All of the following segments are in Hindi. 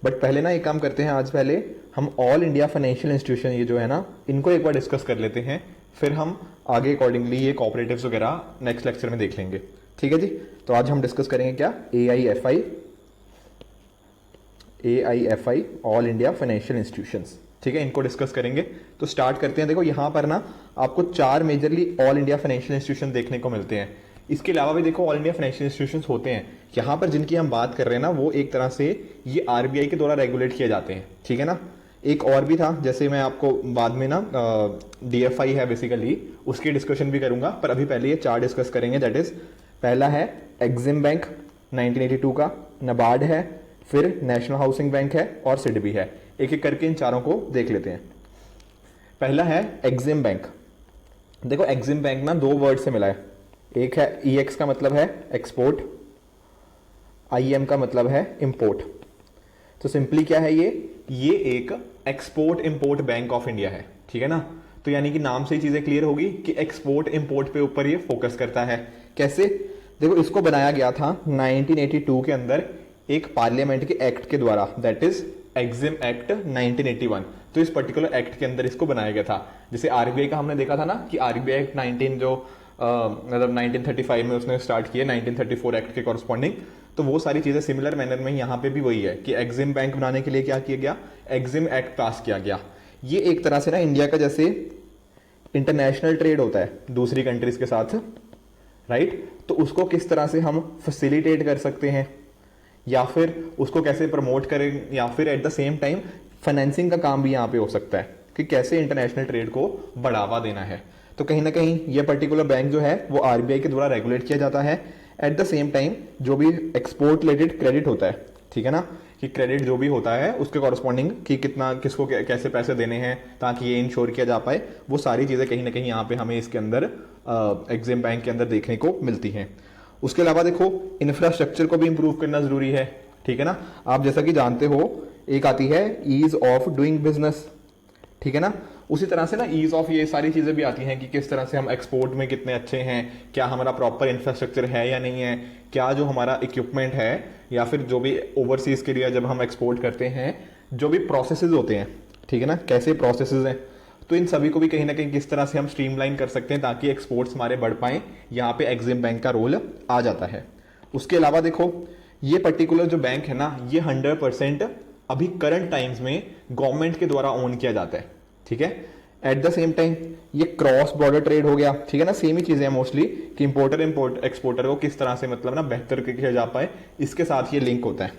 बट पहले ना एक काम करते हैं, आज पहले हम ऑल इंडिया फाइनेंशियल इंस्टीट्यूशन ये जो है ना, इनको एक बार डिस्कस कर लेते हैं, फिर हम आगे अकॉर्डिंगली ये कोऑपरेटिव्स वगैरह नेक्स्ट लेक्चर में देख लेंगे। ठीक है जी। तो आज हम डिस्कस करेंगे क्या, AIFI all India financial institutions. ठीक है, इनको डिस्कस करेंगे। तो स्टार्ट करते हैं। देखो यहाँ पर ना आपको 4 majorly all India financial institution देखने को मिलते हैं। इसके अलावा भी देखो ऑल इंडिया फाइनेंशियल इंस्टीट्यूशंस होते हैं। यहाँ पर जिनकी हम बात कर रहे हैं ना, वो एक तरह से ये RBI के द्वारा रेगुलेट किए जाते हैं। ठीक है ना। एक और भी था, जैसे मैं आपको बाद में ना DFI है बेसिकली, उसकी डिस्कशन भी करूंगा, पर अभी पहले ये 4 डिस्कस करेंगे। दैट इज, पहला है एग्जिम बैंक 1982 का, नाबार्ड है, फिर नेशनल हाउसिंग बैंक है और सिडबी है। एक एक करके इन चारों को देख लेते हैं। पहला है एग्जिम बैंक। देखो एग्जिम बैंक ना 2 वर्ड से मिला है। एक है EX का मतलब है एक्सपोर्ट, IM का मतलब है इंपोर्ट। तो सिंपली क्या है ये एक export import bank of India है। ठीक है ना। तो यानी कि नाम से ही चीजें क्लियर होगी कि एक्सपोर्ट इंपोर्ट पे ऊपर ये फोकस करता है। कैसे, देखो इसको बनाया गया था 1982 के अंदर एक पार्लियामेंट के एक्ट के द्वारा, दैट इज एग्जिम एक्ट 1981। तो इस पर्टिकुलर एक्ट के अंदर इसको बनाया गया था। जैसे RBI का हमने देखा था ना कि RBI एक्ट 19 जो मतलब 1935 में उसने स्टार्ट किया, 1934 एक्ट के कॉरस्पॉन्डिंग। तो वो सारी चीजें सिमिलर मैनर में यहाँ पे भी वही है कि एग्जिम बैंक बनाने के लिए क्या किया गया, एग्जिम एक्ट पास किया गया। ये एक तरह से ना इंडिया का जैसे इंटरनेशनल ट्रेड होता है दूसरी कंट्रीज के साथ, राइट, तो उसको किस तरह से हम फैसिलिटेट कर सकते हैं, या फिर उसको कैसे प्रमोट करें, या फिर at the same time financing का काम भी यहाँ पे हो सकता है कि कैसे इंटरनेशनल ट्रेड को बढ़ावा देना है। तो कहीं ना कहीं ये पर्टिकुलर बैंक जो है वो RBI के द्वारा रेगुलेट किया जाता है। एट द सेम टाइम जो भी एक्सपोर्ट रिलेटेड क्रेडिट होता है, ठीक है ना, कि क्रेडिट जो भी होता है उसके कॉरस्पॉन्डिंग कि कितना किसको कैसे पैसे देने हैं ताकि ये इंश्योर किया जा पाए, वो सारी चीज़ें कहीं ना कहीं यहाँ पे हमें इसके अंदर एग्जिम बैंक के अंदर देखने को मिलती हैं। उसके अलावा देखो इंफ्रास्ट्रक्चर को भी इंप्रूव करना जरूरी है। ठीक है ना। आप जैसा कि जानते हो एक आती है ईज ऑफ डूइंग बिजनेस। ठीक है ना। उसी तरह से ना ईज ऑफ ये सारी चीजें भी आती हैं कि किस तरह से हम एक्सपोर्ट में कितने अच्छे हैं, क्या हमारा प्रॉपर इंफ्रास्ट्रक्चर है या नहीं है, क्या जो हमारा इक्विपमेंट है, या फिर जो भी ओवरसीज के लिए जब हम एक्सपोर्ट करते हैं जो भी प्रोसेसेस होते हैं, ठीक है ना, कैसे प्रोसेसेस हैं, तो इन सभी को भी कहीं ना कहीं किस तरह से हम स्ट्रीमलाइन कर सकते हैं ताकि एक्सपोर्ट्स हमारे बढ़ पाएं। यहाँ पे एग्जिम बैंक का रोल आ जाता है। उसके अलावा देखो ये पर्टिकुलर जो बैंक है ना, ये 100% अभी करंट टाइम्स में गवर्नमेंट के द्वारा ओन किया जाता है। ठीक है। एट द सेम टाइम ये क्रॉस बॉर्डर ट्रेड हो गया। ठीक है ना। सेम ही चीजें हैं मोस्टली कि इंपोर्टर एक्सपोर्टर को किस तरह से मतलब ना बेहतर किया जा पाए, इसके साथ ये लिंक होता है।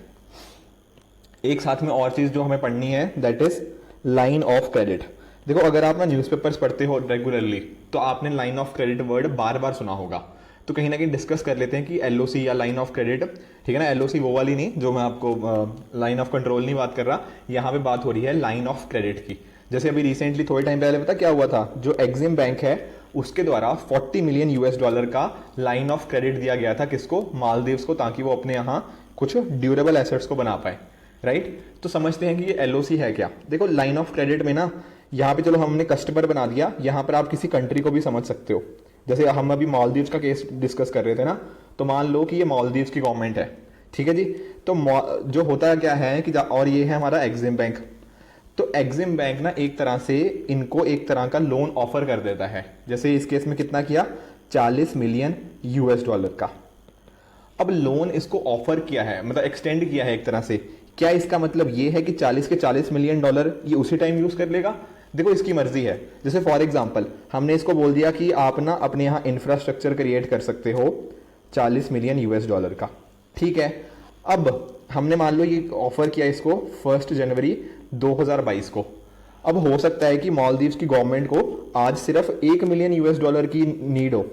एक साथ में और चीज जो हमें पढ़नी है that is line of credit. देखो अगर आप ना न्यूज़पेपर्स पढ़ते हो रेगुलरली तो आपने लाइन ऑफ क्रेडिट वर्ड बार बार सुना होगा। तो कहीं ना कहीं डिस्कस कर लेते हैं कि LOC या लाइन ऑफ क्रेडिट, ठीक है ना, LOC वो वाली नहीं जो मैं आपको लाइन ऑफ कंट्रोल नहीं बात कर रहा, यहाँ पे बात हो रही है लाइन ऑफ क्रेडिट की। जैसे अभी रिसेंटली थोड़े टाइम पहले पता क्या हुआ था, जो एग्जिम बैंक है उसके द्वारा $40 मिलियन का लाइन ऑफ क्रेडिट दिया गया था किसको, मालदीव्स को, ताकि वो अपने यहाँ कुछ ड्यूरेबल एसेट्स को बना पाए। राइट। तो समझते हैं कि ये LOC है क्या। देखो लाइन ऑफ क्रेडिट में ना यहाँ पे चलो हमने कस्टमर बना दिया, यहाँ पर आप किसी कंट्री को भी समझ सकते हो। जैसे हम अभी मालदीव्स का केस डिस्कस कर रहे थे ना, तो मान लो कि ये मालदीव्स की गवर्नमेंट है। ठीक है जी। तो जो होता है क्या है कि और ये है हमारा एग्जिम बैंक। तो एग्जिम बैंक ना एक तरह से इनको एक तरह का लोन ऑफर कर देता है। जैसे इस केस में कितना किया, $40 मिलियन का। अब लोन इसको ऑफर किया है, मतलब एक्सटेंड किया है एक तरह से। क्या इसका मतलब ये है कि 40 के $40 मिलियन ये उसी टाइम यूज कर लेगा? देखो इसकी मर्जी है। जैसे फॉर एग्जांपल हमने इसको बोल दिया कि आप ना अपने यहाँ इंफ्रास्ट्रक्चर क्रिएट कर सकते हो $40 मिलियन का। ठीक है। अब हमने मान लो ये ऑफर किया इसको 1 जनवरी 2022 को। अब हो सकता है कि मालदीव्स की गवर्नमेंट को आज सिर्फ $1 मिलियन की नीड हो।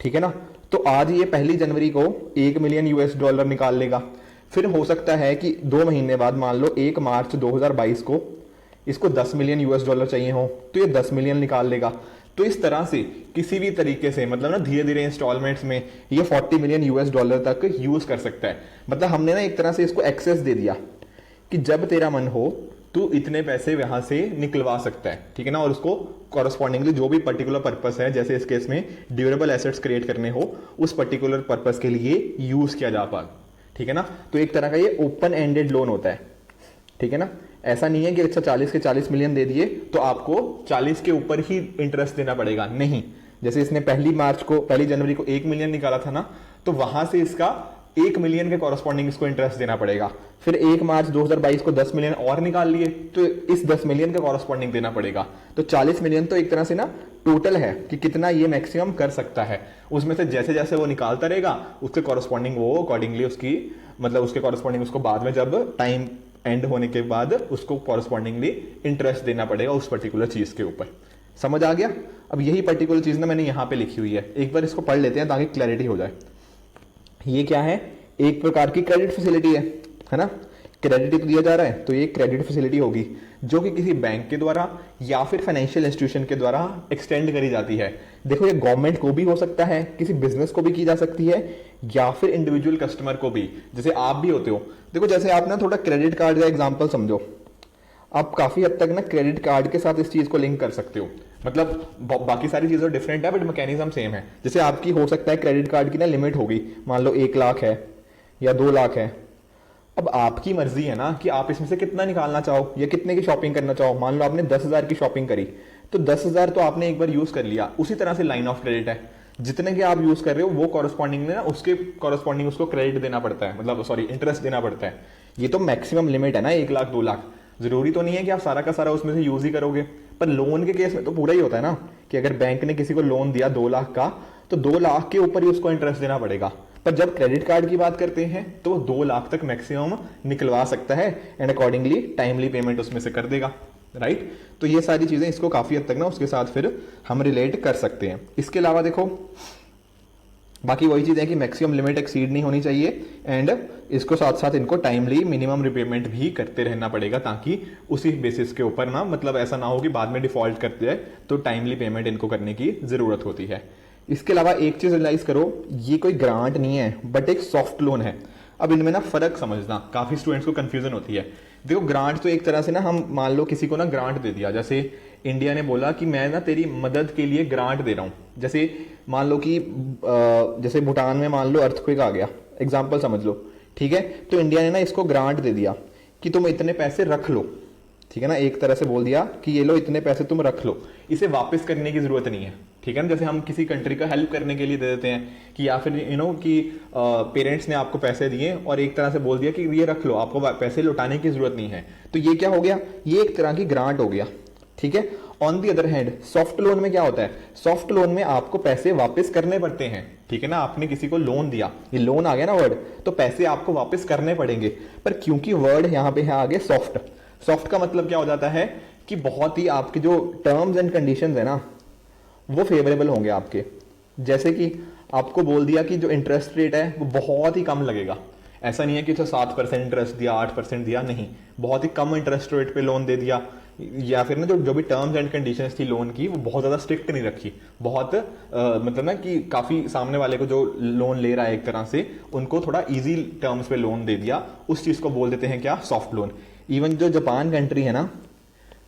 ठीक है ना। तो आज ये 1 जनवरी को $1 मिलियन निकाल लेगा। फिर हो सकता है कि 2 महीने बाद मान लो 1 मार्च 2022 को इसको $10 मिलियन चाहिए हो, तो ये 10 मिलियन निकाल लेगा। तो इस तरह से किसी भी तरीके से मतलब ना धीरे धीरे इंस्टॉलमेंट्स में ये $40 मिलियन तक यूज कर सकता है। मतलब हमने ना एक तरह से इसको एक्सेस दे दिया कि जब तेरा मन हो तू इतने पैसे यहां से निकलवा सकता है। ठीक है ना। और उसको कॉरस्पॉन्डिंगली जो भी पर्टिकुलर पर्पस है, जैसे इस केस में ड्यूरेबल एसेट्स क्रिएट करने हो, उस पर्टिकुलर पर्पस के लिए यूज किया जा पाए। ठीक है ना। तो एक तरह का ये ओपन एंडेड लोन होता है। ठीक है ना। ऐसा नहीं है कि अच्छा 40 के 40 मिलियन दे दिए तो आपको 40 के ऊपर ही इंटरेस्ट देना पड़ेगा, नहीं। जैसे इसने पहली जनवरी को 1 मिलियन निकाला था ना, तो वहां से इसका 1 मिलियन के कॉरस्पॉन्डिंग इसको इंटरेस्ट देना पड़ेगा। फिर 1 मार्च 2022 को 10 मिलियन और निकाल लिए तो इस 10 मिलियन के कॉरस्पॉन्डिंग देना पड़ेगा। तो 40 मिलियन तो एक तरह से ना टोटल है कि कितना ये मैक्सिमम कर सकता है, उसमें से जैसे जैसे वो निकालता रहेगा उसके कॉरस्पॉन्डिंग वो अकॉर्डिंगली उसकी मतलब उसके कॉरस्पॉन्डिंग उसको बाद में जब टाइम एंड होने के बाद उसको कॉरस्पॉन्डिंगली इंटरेस्ट देना पड़ेगा उस पर्टिकुलर चीज के ऊपर। समझ आ गया। अब यही पर्टिकुलर चीज ना मैंने यहां पे लिखी हुई है, एक बार इसको पढ़ लेते हैं ताकि क्लैरिटी हो जाए। ये क्या है, एक प्रकार की क्रेडिट फैसिलिटी है ना। क्रेडिट दिया जा रहा है तो ये क्रेडिट फैसिलिटी होगी जो कि किसी बैंक के द्वारा या फिर फाइनेंशियल इंस्टीट्यूशन के द्वारा एक्सटेंड करी जाती है। देखो ये गवर्नमेंट को भी हो सकता है, किसी बिजनेस को भी की जा सकती है, या फिर इंडिविजुअल कस्टमर को भी, जैसे आप भी होते हो। देखो जैसे आप ना थोड़ा क्रेडिट कार्ड का एग्जांपल समझो, आप काफी हद तक ना क्रेडिट कार्ड के साथ इस चीज को लिंक कर सकते हो। मतलब बाकी सारी चीजें डिफरेंट है बट मैकेनिज्म सेम है। जैसे आपकी हो सकता है क्रेडिट कार्ड की ना लिमिट होगी, मान लो 1 लाख है या 2 लाख है। अब आपकी मर्जी है ना कि आप इसमें से कितना निकालना चाहो या कितने की शॉपिंग करना चाहो। मान लो आपने 10,000 की शॉपिंग करी तो 10,000 तो आपने एक बार यूज कर लिया। उसी तरह से लाइन ऑफ क्रेडिट है, जितने के आप यूज कर रहे हो वो कॉरस्पॉन्डिंग में ना उसके कॉरस्पॉन्डिंग उसको क्रेडिट देना पड़ता है, मतलब सॉरी इंटरेस्ट देना पड़ता है। ये तो मैक्सिमम लिमिट है ना 1 लाख 2 लाख। जरूरी तो नहीं है कि आप सारा का सारा उसमें से यूज ही करोगे, पर लोन के केस में तो पूरा ही होता है ना कि अगर बैंक ने किसी को लोन दिया 2 लाख का तो 2 लाख के ऊपर ही उसको इंटरेस्ट देना पड़ेगा। पर जब क्रेडिट कार्ड की बात करते हैं तो वो 2 लाख तक मैक्सिमम निकलवा सकता है एंड अकॉर्डिंगली टाइमली पेमेंट उसमें से कर देगा, राइट। तो ये सारी चीजें इसको काफी हद तक ना उसके साथ फिर हम रिलेट कर सकते हैं। इसके अलावा देखो बाकी वही चीज है कि मैक्सिमम लिमिट एक्सीड नहीं होनी चाहिए एंड इसको साथ साथ इनको टाइमली मिनिमम रिपेमेंट भी करते रहना पड़ेगा, ताकि उसी बेसिस के ऊपर ना मतलब ऐसा ना हो कि बाद में डिफॉल्ट करते हैं तो टाइमली पेमेंट इनको करने की जरूरत होती है। इसके अलावा एक चीज रियलाइज करो, ये कोई ग्रांट नहीं है बट एक सॉफ्ट लोन है। अब इनमें ना फर्क समझना, काफी स्टूडेंट्स को कंफ्यूजन होती है। देखो ग्रांट तो एक तरह से ना हम मान लो किसी को ना ग्रांट दे दिया, जैसे इंडिया ने बोला कि मैं ना तेरी मदद के लिए ग्रांट दे रहा हूं। जैसे मान लो कि जैसे भूटान में मान लो अर्थक्वेक आ गया, एग्जाम्पल समझ लो, ठीक है। तो इंडिया ने ना इसको ग्रांट दे दिया कि तुम इतने पैसे रख लो, ठीक है ना। एक तरह से बोल दिया कि ये लो इतने पैसे तुम रख लो, इसे वापस करने की जरूरत नहीं है, ठीक है ना। जैसे हम किसी कंट्री का हेल्प करने के लिए दे देते हैं कि या फिर कि पेरेंट्स ने आपको पैसे दिए और एक तरह से बोल दिया कि ये रख लो, आपको पैसे लौटाने की जरूरत नहीं है, तो ये क्या हो गया, ये एक तरह की ग्रांट हो गया, ठीक है। On the other hand soft loan में क्या होता है, सॉफ्ट लोन में आपको पैसे वापस करने पड़ते हैं, ठीक है ना। आपने किसी को लोन दिया, ये लोन आ गया ना वर्ड, तो पैसे आपको वापस करने पड़ेंगे। पर क्योंकि वर्ड यहां पे है आगे सॉफ्ट, सॉफ्ट का मतलब क्या हो जाता है कि बहुत ही आपके जो टर्म्स एंड कंडीशंस है ना वो फेवरेबल होंगे आपके। जैसे कि आपको बोल दिया कि जो इंटरेस्ट रेट है वो बहुत ही कम लगेगा। ऐसा नहीं है कि 7% इंटरेस्ट दिया, 8% दिया, नहीं, बहुत ही कम इंटरेस्ट रेट पे लोन दे दिया। या फिर ना जो भी टर्म्स एंड कंडीशंस थी लोन की वो बहुत ज्यादा स्ट्रिक्ट नहीं रखी, बहुत मतलब ना कि काफी सामने वाले को जो लोन ले रहा है एक तरह से उनको थोड़ा इजी टर्म्स पे लोन दे दिया, उस चीज को बोल देते हैं क्या, सॉफ्ट लोन। इवन जो जापान कंट्री है ना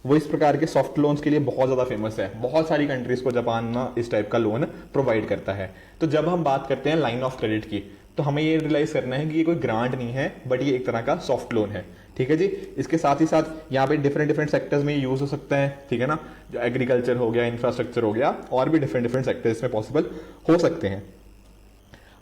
वो इस प्रकार के सॉफ्ट लोन्स के लिए बहुत ज्यादा फेमस है। बहुत सारी कंट्रीज को जापान ना इस टाइप का लोन प्रोवाइड करता है। तो जब हम बात करते हैं लाइन ऑफ क्रेडिट की तो हमें ये रियलाइज करना है कि ये कोई ग्रांट नहीं है बट ये एक तरह का सॉफ्ट लोन है, ठीक है जी। इसके साथ ही साथ यहाँ पे डिफरेंट सेक्टर्स में यूज हो सकता है, ठीक है ना। जो एग्रीकल्चर हो गया, इंफ्रास्ट्रक्चर हो गया, और भी डिफरेंट सेक्टर्स में पॉसिबल हो सकते हैं।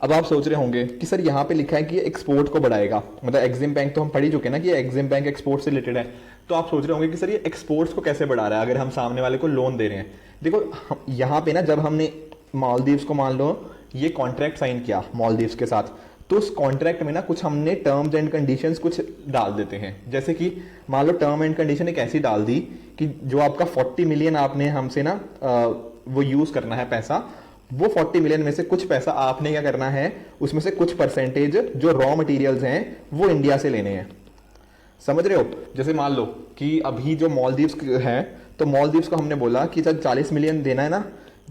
अब आप सोच रहे होंगे कि सर यहाँ पे लिखा है कि ये एक्सपोर्ट को बढ़ाएगा, मतलब एग्जिम बैंक तो हम पढ़ ही चुके ना कि एग्जिम बैंक एक्सपोर्ट से रिलेटेड है। तो आप सोच रहे होंगे कि सर ये एक्सपोर्ट्स को कैसे बढ़ा रहा है अगर हम सामने वाले को लोन दे रहे हैं। देखो यहाँ पे ना जब हमने मालदीव्स को मान लो ये कॉन्ट्रैक्ट साइन किया मालदीव्स के साथ, तो उस कॉन्ट्रैक्ट में ना कुछ हमने टर्म्स एंड कंडीशंस कुछ डाल देते हैं। जैसे कि मान लो टर्म एंड कंडीशन एक ऐसी डाल दी कि जो आपका 40 मिलियन आपने हमसे ना वो यूज करना है पैसा, वो 40 मिलियन में से कुछ पैसा आपने क्या करना है, उसमें से कुछ परसेंटेज जो रॉ मटेरियल्स हैं वो इंडिया से लेने हैं। समझ रहे हो। जैसे मान लो कि अभी जो मालदीव्स है तो मालदीव्स को हमने बोला कि जब 40 मिलियन देना है ना,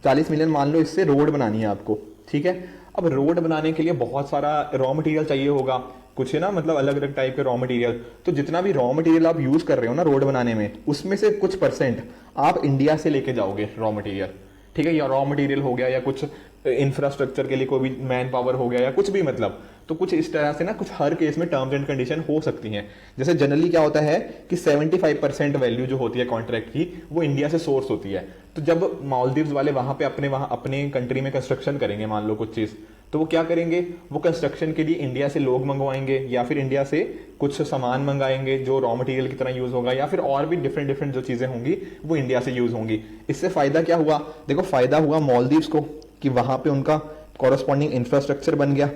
40 मिलियन मान लो इससे रोड बनानी है आपको, ठीक है। अब रोड बनाने के लिए बहुत सारा रॉ मटेरियल चाहिए होगा, कुछ है ना, मतलब अलग अलग टाइप के रॉ मटेरियल। तो जितना भी रॉ मटेरियल आप यूज कर रहे हो ना रोड बनाने में, उसमें से कुछ परसेंट आप इंडिया से लेके जाओगे रॉ मटेरियल, ठीक है। या रॉ मटेरियल हो गया या कुछ इंफ्रास्ट्रक्चर के लिए कोई भी मैन पावर हो गया या कुछ भी, मतलब तो कुछ इस तरह से ना कुछ हर केस में टर्म्स एंड कंडीशन हो सकती हैं। जैसे जनरली क्या होता है कि 75% वैल्यू जो होती है कॉन्ट्रैक्ट की वो इंडिया से सोर्स होती है। तो जब मालदीव्स वाले वहां पे अपने कंट्री में कंस्ट्रक्शन करेंगे, मान लो कुछ चीज, तो वो क्या करेंगे, वो कंस्ट्रक्शन के लिए इंडिया से लोग मंगवाएंगे या फिर इंडिया से कुछ सामान मंगाएंगे जो रॉ मटेरियल की तरह यूज होगा, या फिर और भी डिफरेंट डिफरेंट जो चीजें होंगी वो इंडिया से यूज होंगी। इससे फायदा क्या हुआ, देखो फायदा हुआ मालदीव्स को कि वहां पे उनका कॉरस्पॉन्डिंग इंफ्रास्ट्रक्चर बन गया,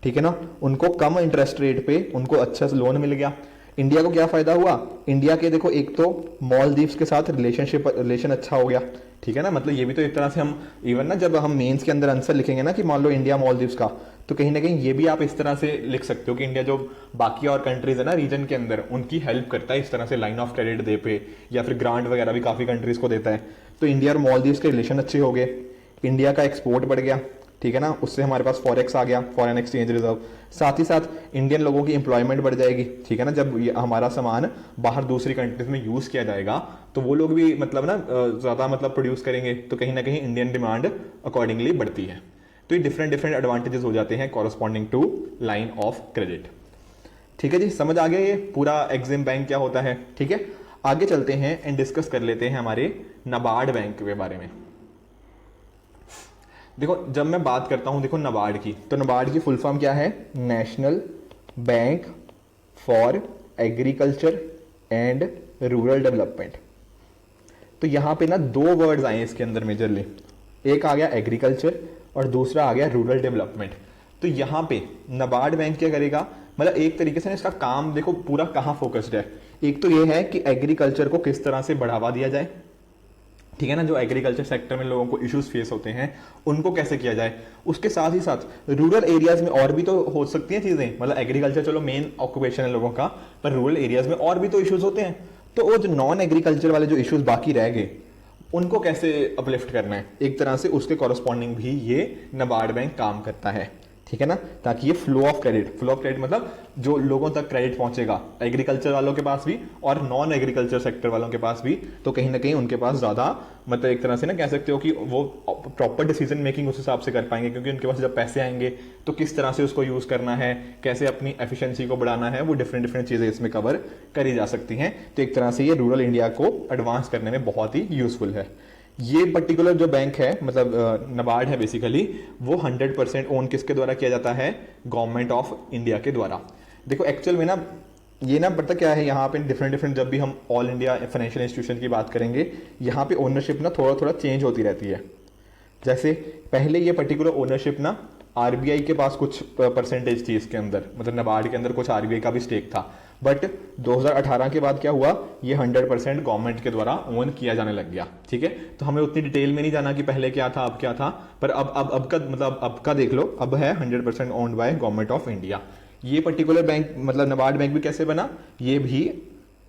ठीक है ना, उनको कम इंटरेस्ट रेट पे उनको अच्छा से लोन मिल गया। इंडिया को क्या फायदा हुआ, इंडिया के देखो एक तो मालदीव्स के साथ रिलेशन अच्छा हो गया, ठीक है ना, मतलब ये भी तो एक तरह से हम इवन ना जब हम मेंस के अंदर आंसर लिखेंगे ना कि मान लो इंडिया मालदीव्स का, तो कहीं ना कहीं ये भी आप इस तरह से लिख सकते हो कि इंडिया जो बाकी और कंट्रीज है ना रीजन के अंदर उनकी हेल्प करता है इस तरह से लाइन ऑफ क्रेडिट दे पे, या फिर ग्रांट वगैरह भी काफी कंट्रीज को देता है। तो इंडिया और मालदीव्स के रिलेशन अच्छे हो गए, इंडिया का एक्सपोर्ट बढ़ गया, ठीक है ना, उससे हमारे पास फॉरेक्स आ गया, फॉरेन एक्सचेंज रिजर्व, साथ ही साथ इंडियन लोगों की एम्प्लॉयमेंट बढ़ जाएगी, ठीक है ना, जब हमारा सामान बाहर दूसरी कंट्रीज में यूज किया जाएगा तो वो लोग भी मतलब ना ज्यादा मतलब प्रोड्यूस करेंगे, तो कहीं ना कहीं इंडियन डिमांड अकॉर्डिंगली बढ़ती है। तो ये डिफरेंट डिफरेंट एडवांटेजेस हो जाते हैं corresponding to line of credit. ठीक है जी, समझ आ गया ये पूरा एग्जिम बैंक क्या होता है। ठीक है, आगे चलते हैं एंड डिस्कस कर लेते हैं हमारे नाबार्ड बैंक के बारे में। देखो जब मैं बात करता हूं देखो नाबार्ड की, तो नाबार्ड की फुल फॉर्म क्या है, national bank for agriculture and rural development. तो यहां पे ना दो वर्ड्स आए इसके अंदर मेजरली, एक आ गया एग्रीकल्चर और दूसरा आ गया रूरल डेवलपमेंट। तो यहां पे नाबार्ड बैंक क्या करेगा, मतलब एक तरीके से इसका काम देखो पूरा कहां फोकस्ड है। एक तो ये है कि एग्रीकल्चर को किस तरह से बढ़ावा दिया जाए, ठीक है ना, जो एग्रीकल्चर सेक्टर में लोगों को इश्यूज फेस होते हैं उनको कैसे किया जाए। उसके साथ ही साथ रूरल एरियाज में और भी तो हो सकती हैं चीजें, मतलब एग्रीकल्चर चलो मेन ऑक्यूपेशन है लोगों का, पर रूरल एरियाज में और भी तो इश्यूज होते हैं। तो वो जो नॉन एग्रीकल्चर वाले जो इश्यूज बाकी रह गए उनको कैसे अपलिफ्ट करना है, एक तरह से उसके कॉरस्पॉन्डिंग भी ये नाबार्ड बैंक काम करता है, ठीक है ना, ताकि ये फ्लो ऑफ क्रेडिट मतलब जो लोगों तक क्रेडिट पहुंचेगा एग्रीकल्चर वालों के पास भी और नॉन एग्रीकल्चर सेक्टर वालों के पास भी, तो कहीं ना कहीं उनके पास ज्यादा मतलब एक तरह से ना कह सकते हो कि वो प्रॉपर डिसीजन मेकिंग उस हिसाब से कर पाएंगे, क्योंकि उनके पास जब पैसे आएंगे तो किस तरह से उसको यूज करना है, कैसे अपनी एफिशिएंसी को बढ़ाना है, वो डिफरेंट डिफरेंट चीजें इसमें कवर करी जा सकती हैं। तो एक तरह से ये रूरल इंडिया को एडवांस करने में बहुत ही यूजफुल है। ये पर्टिकुलर जो बैंक है मतलब नाबार्ड है बेसिकली, वो 100% ओन किसके द्वारा किया जाता है, गवर्नमेंट ऑफ इंडिया के द्वारा। देखो एक्चुअल में ना ये ना पता क्या है, यहाँ पे डिफरेंट डिफरेंट जब भी हम ऑल इंडिया फाइनेंशियल इंस्टीट्यूशन की बात करेंगे, यहाँ पे ओनरशिप ना थोड़ा थोड़ा चेंज होती रहती है। जैसे पहले ये पर्टिकुलर ओनरशिप ना आरबीआई के पास कुछ परसेंटेज थी इसके अंदर, मतलब नाबार्ड के अंदर कुछ आरबीआई का भी स्टेक था, बट 2018 के बाद क्या हुआ, ये 100% गवर्नमेंट के द्वारा ओन किया जाने लग गया। ठीक है, तो हमें उतनी डिटेल में नहीं जाना कि पहले क्या था अब क्या था, पर अब का मतलब अब का देख लो, अब है 100% owned by government of India. ये पर्टिकुलर बैंक मतलब नाबार्ड बैंक भी कैसे बना, ये भी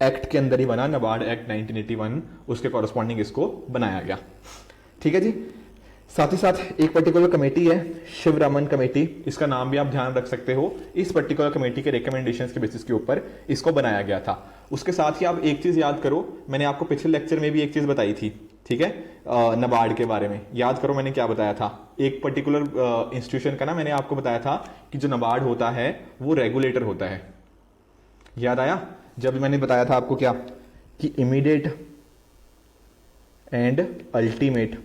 एक्ट के अंदर ही बना, नाबार्ड एक्ट 1981 उसके कॉरस्पॉन्डिंग इसको बनाया गया। ठीक है जी, साथ ही साथ एक पर्टिकुलर कमेटी है शिवरामन कमेटी, इसका नाम भी आप ध्यान रख सकते हो। इस पर्टिकुलर कमेटी के रिकमेंडेशंस के बेसिस के ऊपर इसको बनाया गया था। उसके साथ ही आप एक चीज याद करो, मैंने आपको पिछले लेक्चर में भी एक चीज बताई थी, ठीक है, नाबार्ड के बारे में याद करो मैंने क्या बताया था। एक पर्टिकुलर इंस्टीट्यूशन का ना मैंने आपको बताया था कि जो नाबार्ड होता है वो रेगुलेटर होता है, याद आया जब मैंने बताया था आपको क्या कि इमीडिएट एंड अल्टीमेट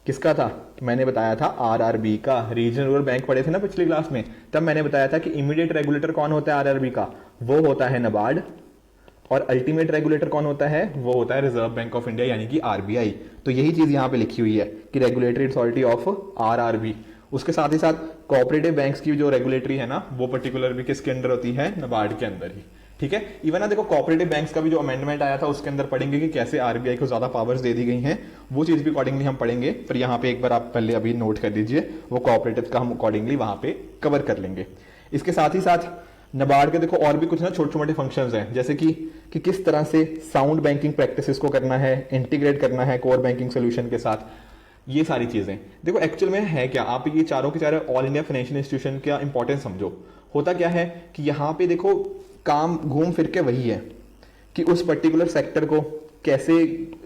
किसका था, मैंने बताया था आरआरबी का। रीजनल रूरल बैंक पढ़े थे ना पिछली क्लास में, तब मैंने बताया था कि इमीडिएट रेगुलेटर कौन होता है आरआरबी का, वो होता है नाबार्ड, और अल्टीमेट रेगुलेटर कौन होता है, वो होता है रिजर्व बैंक ऑफ इंडिया यानी कि आरबीआई। तो यही चीज यहां पे लिखी हुई है कि रेगुलेटरी अथॉरिटी ऑफ आरआरबी। उसके साथ ही साथ कोऑपरेटिव बैंक्स की जो रेगुलेटरी है ना, वो पर्टिकुलर भी किसके अंदर होती है, नाबार्ड के अंदर ही। ठीक है, इवन ना देखो कोऑपरेटिव बैंक्स का भी जो अमेंडमेंट आया था उसके अंदर पढ़ेंगे कि कैसे आरबीआई को ज्यादा पावर्स दे दी गई हैं, वो चीज भी अकॉर्डिंगली हम पढ़ेंगे। पर यहाँ पे एक बार आप पहले अभी नोट कर दीजिए, वो कोऑपरेटिव का हम अकॉर्डिंगली वहां पे कवर कर लेंगे। इसके साथ ही साथ नाबार्ड के देखो और भी कुछ ना छोटे छोटे फंक्शंस हैं, जैसे कि किस तरह से साउंड बैंकिंग प्रैक्टिसेस को करना है, इंटीग्रेट करना है कोर बैंकिंग सोल्यूशन के साथ, ये सारी चीजें। देखो एक्चुअल में है क्या, आप ये चारों के चारों ऑल इंडिया फाइनेंशियल इंस्टीट्यूशन का इंपॉर्टेंस समझो। होता क्या है कि यहाँ पे देखो काम घूम फिर के वही है कि उस पर्टिकुलर सेक्टर को कैसे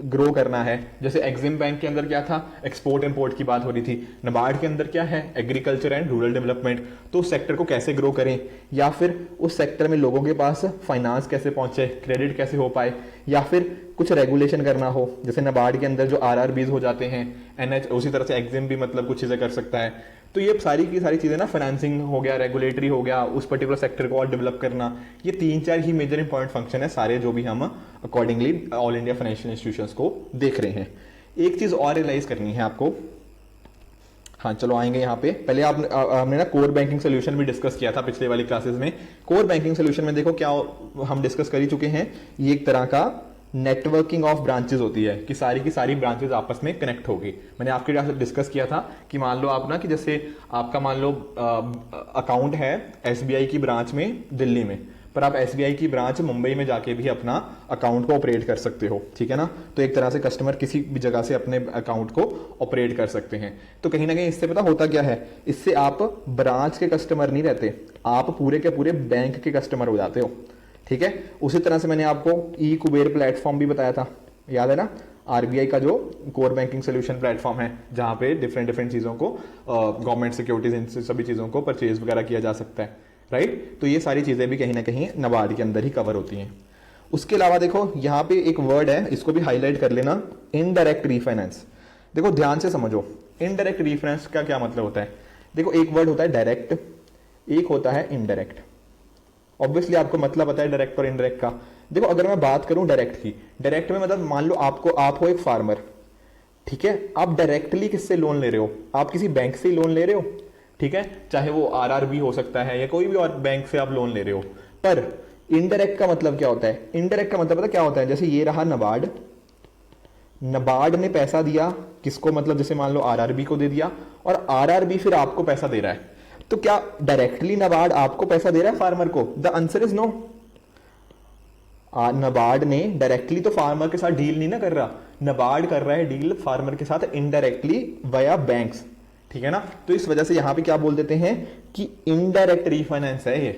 ग्रो करना है। जैसे एग्जिम बैंक के अंदर क्या था, एक्सपोर्ट इंपोर्ट की बात हो रही थी। नाबार्ड के अंदर क्या है, एग्रीकल्चर एंड रूरल डेवलपमेंट। तो उस सेक्टर को कैसे ग्रो करें, या फिर उस सेक्टर में लोगों के पास फाइनेंस कैसे पहुंचे, क्रेडिट कैसे हो पाए, या फिर कुछ रेगुलेशन करना हो। जैसे नाबार्ड के अंदर जो आरआरबीज हो जाते हैं, एनएच, उसी तरह से एग्जिम भी मतलब कुछ चीजें कर सकता है। तो ये सारी की सारी चीजें ना, फाइनेंसिंग हो गया, रेगुलेटरी हो गया, उस पर्टिकुलर सेक्टर को और डेवलप करना, ये 3-4 ही मेजर इंपॉर्टेंट फंक्शन है सारे जो भी हम accordingly all India financial institutions को देख रहे हैं। एक चीज और रियलाइज करनी है आपको। हाँ चलो आएंगे यहाँ पे। पहले हमने ना कोर बैंकिंग सोल्यूशन भी डिस्कस किया था पिछले वाली क्लासेस में। कोर बैंकिंग सोल्यूशन में देखो क्या हम डिस्कस कर ही चुके हैं, ये एक तरह का नेटवर्किंग ऑफ ब्रांचेस होती है कि सारी की सारी ब्रांचेस आपस में कनेक्ट होगी। मैंने आपके साथ डिस्कस किया था कि मान लो आप ना, कि जैसे आपका मान लो अकाउंट है एसबीआई की ब्रांच में दिल्ली में, पर आप एसबीआई की ब्रांच मुंबई में जाके भी अपना अकाउंट को ऑपरेट कर सकते हो, ठीक है ना। तो एक तरह से कस्टमर किसी भी जगह से अपने अकाउंट को ऑपरेट कर सकते हैं। तो कहीं ना कहीं इससे पता होता क्या है, इससे आप ब्रांच के कस्टमर नहीं रहते, आप पूरे के पूरे बैंक के कस्टमर हो जाते हो, ठीक है। उसी तरह से मैंने आपको ई कुबेर प्लेटफॉर्म भी बताया था, याद है ना, आरबीआई का जो कोर बैंकिंग सोल्यूशन प्लेटफॉर्म है, जहां पे डिफरेंट डिफरेंट चीजों को, गवर्नमेंट सिक्योरिटीज, इन सभी चीजों को परचेज वगैरह किया जा सकता है, राइट। तो ये सारी चीजें भी कहीं ना कहीं नाबार्ड के अंदर ही कवर होती हैं। उसके अलावा देखो यहाँ पे एक वर्ड है, इसको भी हाईलाइट कर लेना, इनडायरेक्ट रीफाइनेंस। देखो ध्यान से समझो, इनडायरेक्ट रीफाइनेंस का क्या मतलब होता है। देखो एक वर्ड होता है डायरेक्ट, एक होता है इनडायरेक्ट। ऑब्वियसली आपको मतलब पता है डायरेक्ट और इनडायरेक्ट का। देखो अगर मैं बात करूं डायरेक्ट की, डायरेक्ट में मतलब मान लो आप हो एक फार्मर, ठीक है, आप डायरेक्टली किससे लोन ले रहे हो, आप किसी बैंक से ही लोन ले रहे हो, ठीक है, चाहे वो आरआरबी हो सकता है या कोई भी और बैंक से आप लोन ले रहे हो। पर इनडायरेक्ट का मतलब क्या होता है, इनडायरेक्ट का मतलब पता क्या होता है, जैसे ये रहा नाबार्ड, नाबार्ड ने पैसा दिया किसको, मतलब जैसे मान लो आरआरबी को दे दिया, और आरआरबी फिर आपको पैसा दे रहा है। तो क्या डायरेक्टली नाबार्ड आपको पैसा दे रहा है फार्मर को? The answer is no. NABARD ने डायरेक्टली तो फार्मर के साथ डील नहीं ना कर रहा, नाबार्ड कर रहा है डील फार्मर के साथ इनडायरेक्टली वाया बैंक्स, ठीक है ना। तो इस वजह से यहां पे क्या बोल देते हैं कि इनडायरेक्ट रीफाइनेंस है ये,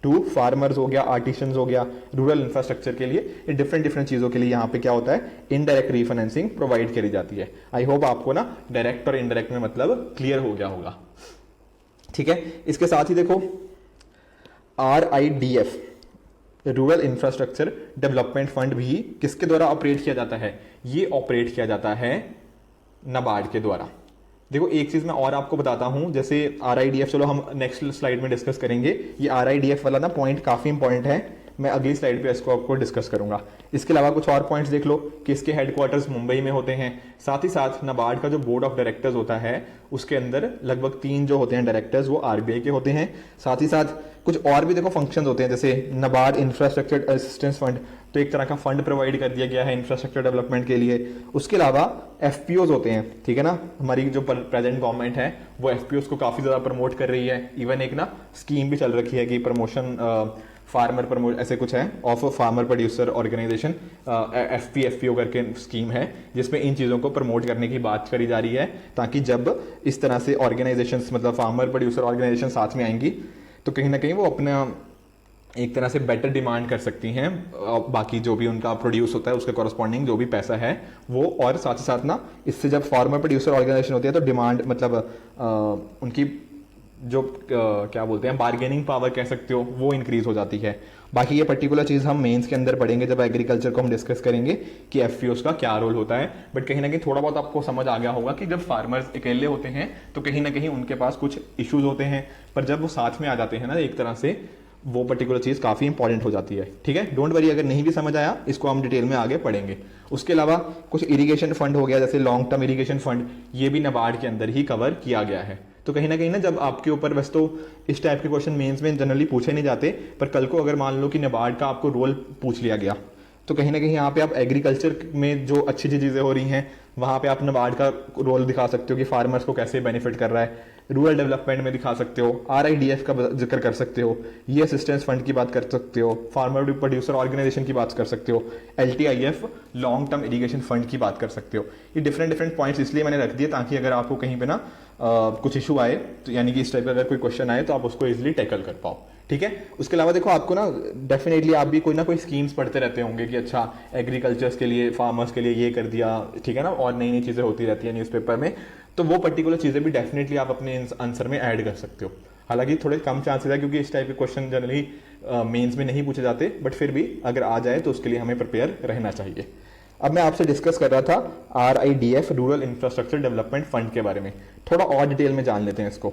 टू फार्मर्स हो गया, आर्टिशंस हो गया, रूरल इंफ्रास्ट्रक्चर के लिए, डिफरेंट डिफरेंट चीजों के लिए यहां पे क्या होता है, इनडायरेक्ट रीफाइनेंसिंग प्रोवाइड करी जाती है। आई होप आपको ना डायरेक्ट और इनडायरेक्ट में मतलब क्लियर हो गया होगा, ठीक है। इसके साथ ही देखो RIDF, rural infrastructure development fund भी किसके द्वारा ऑपरेट किया जाता है, ये ऑपरेट किया जाता है नाबार्ड के द्वारा। देखो एक चीज मैं और आपको बताता हूं, जैसे RIDF, चलो हम नेक्स्ट स्लाइड में डिस्कस करेंगे, ये RIDF वाला ना पॉइंट काफी इंपॉर्टेंट है, मैं अगली स्लाइड पे इसको आपको डिस्कस करूंगा। इसके अलावा कुछ और पॉइंट्स देख लो कि इसके हेडक्वार्टर्स मुंबई में होते हैं। साथ ही साथ नाबार्ड का जो बोर्ड ऑफ डायरेक्टर्स होता है उसके अंदर लगभग 3 जो होते हैं डायरेक्टर्स वो आरबीआई के होते हैं। साथ ही साथ कुछ और भी देखो फंक्शंस होते हैं, जैसे नाबार्ड इंफ्रास्ट्रक्चर असिस्टेंस फंड, तो एक तरह का फंड प्रोवाइड कर दिया गया है इंफ्रास्ट्रक्चर डेवलपमेंट के लिए। उसके अलावा एफपीओज होते हैं, ठीक है ना, हमारी जो प्रेजेंट गवर्नमेंट है वो एफपीओज को काफी ज्यादा प्रमोट कर रही है। इवन एक ना स्कीम भी चल रखी है कि प्रमोशन फार्मर प्रमोट ऐसे कुछ है of farmer producer organisation, FPO करके स्कीम है, जिसमें इन चीजों को प्रमोट करने की बात करी जा रही है, ताकि जब इस तरह से ऑर्गेनाइजेशंस मतलब फार्मर प्रोड्यूसर ऑर्गेनाइजेशन साथ में आएंगी तो कहीं ना कहीं वो अपना एक तरह से बेटर डिमांड कर सकती हैं, बाकी जो भी उनका प्रोड्यूस होता है उसके कॉरस्पॉन्डिंग जो भी पैसा है वो। और साथ ही साथ ना इससे जब फार्मर प्रोड्यूसर ऑर्गेनाइजेशन होती है तो डिमांड मतलब उनकी जो क्या बोलते हैं बार्गेनिंग पावर कह सकते हो वो इंक्रीज हो जाती है। बाकी ये पर्टिकुलर चीज़ हम मेंस के अंदर पढ़ेंगे जब एग्रीकल्चर को हम डिस्कस करेंगे कि एफपीओस का क्या रोल होता है। बट कहीं ना कहीं थोड़ा बहुत आपको समझ आ गया होगा कि जब फार्मर्स अकेले होते हैं तो कहीं ना कहीं उनके पास कुछ इश्यूज होते हैं, पर जब वो साथ में आ जाते हैं ना एक तरह से वो पर्टिकुलर चीज़ काफ़ी इंपॉर्टेंट हो जाती है, ठीक है। डोंट वरी, अगर नहीं भी समझ आया इसको हम डिटेल में आगे पढ़ेंगे। उसके अलावा कुछ इरिगेशन फंड हो गया, जैसे लॉन्ग टर्म इरिगेशन फंड, ये भी नाबार्ड के अंदर ही कवर किया गया है। तो कहीं ना जब आपके ऊपर, वैसे तो इस टाइप के क्वेश्चन मेंस में जनरली पूछे नहीं जाते, पर कल को अगर मान लो कि नाबार्ड का आपको रोल पूछ लिया गया तो कहीं ना कहीं यहाँ पे आप एग्रीकल्चर में जो अच्छी अच्छी चीज़ें हो रही हैं वहाँ पे आप नाबार्ड का रोल दिखा सकते हो कि फार्मर्स को कैसे बेनिफिट कर रहा है। रूरल डेवलपमेंट में दिखा सकते हो, RIDF का जिक्र कर सकते हो, ये असिस्टेंस फंड की बात कर सकते हो, फार्मर प्रोड्यूसर ऑर्गेनाइजेशन की बात कर सकते हो, LTIF long term irrigation fund की बात कर सकते हो। ये डिफरेंट डिफरेंट पॉइंट्स इसलिए मैंने रख दिए ताकि अगर आपको कहीं पे ना कुछ इशू आए तो यानी कि इस टाइप का अगर कोई क्वेश्चन आए तो आप उसको इजिली टैकल कर पाओ, ठीक है। उसके अलावा देखो आपको ना डेफिनेटली आप भी कोई ना कोई स्कीम्स पढ़ते रहते होंगे कि अच्छा एग्रीकल्चर्स के लिए, फार्मर्स के लिए ये कर दिया, ठीक है ना, और नई नई चीज़ें होती रहती है न्यूज़पेपर में। तो वो पर्टिकुलर चीज़ें भी डेफिनेटली आप अपने आंसर में ऐड कर सकते हो। हालांकि थोड़े कम चांसेस है क्योंकि इस टाइप के क्वेश्चन जनरली मेंस में नहीं पूछे जाते, बट फिर भी अगर आ जाए तो उसके लिए हमें प्रिपेयर रहना चाहिए। अब मैं आपसे डिस्कस कर रहा था RIDF rural infrastructure development fund के बारे में, थोड़ा और डिटेल में जान लेते हैं इसको।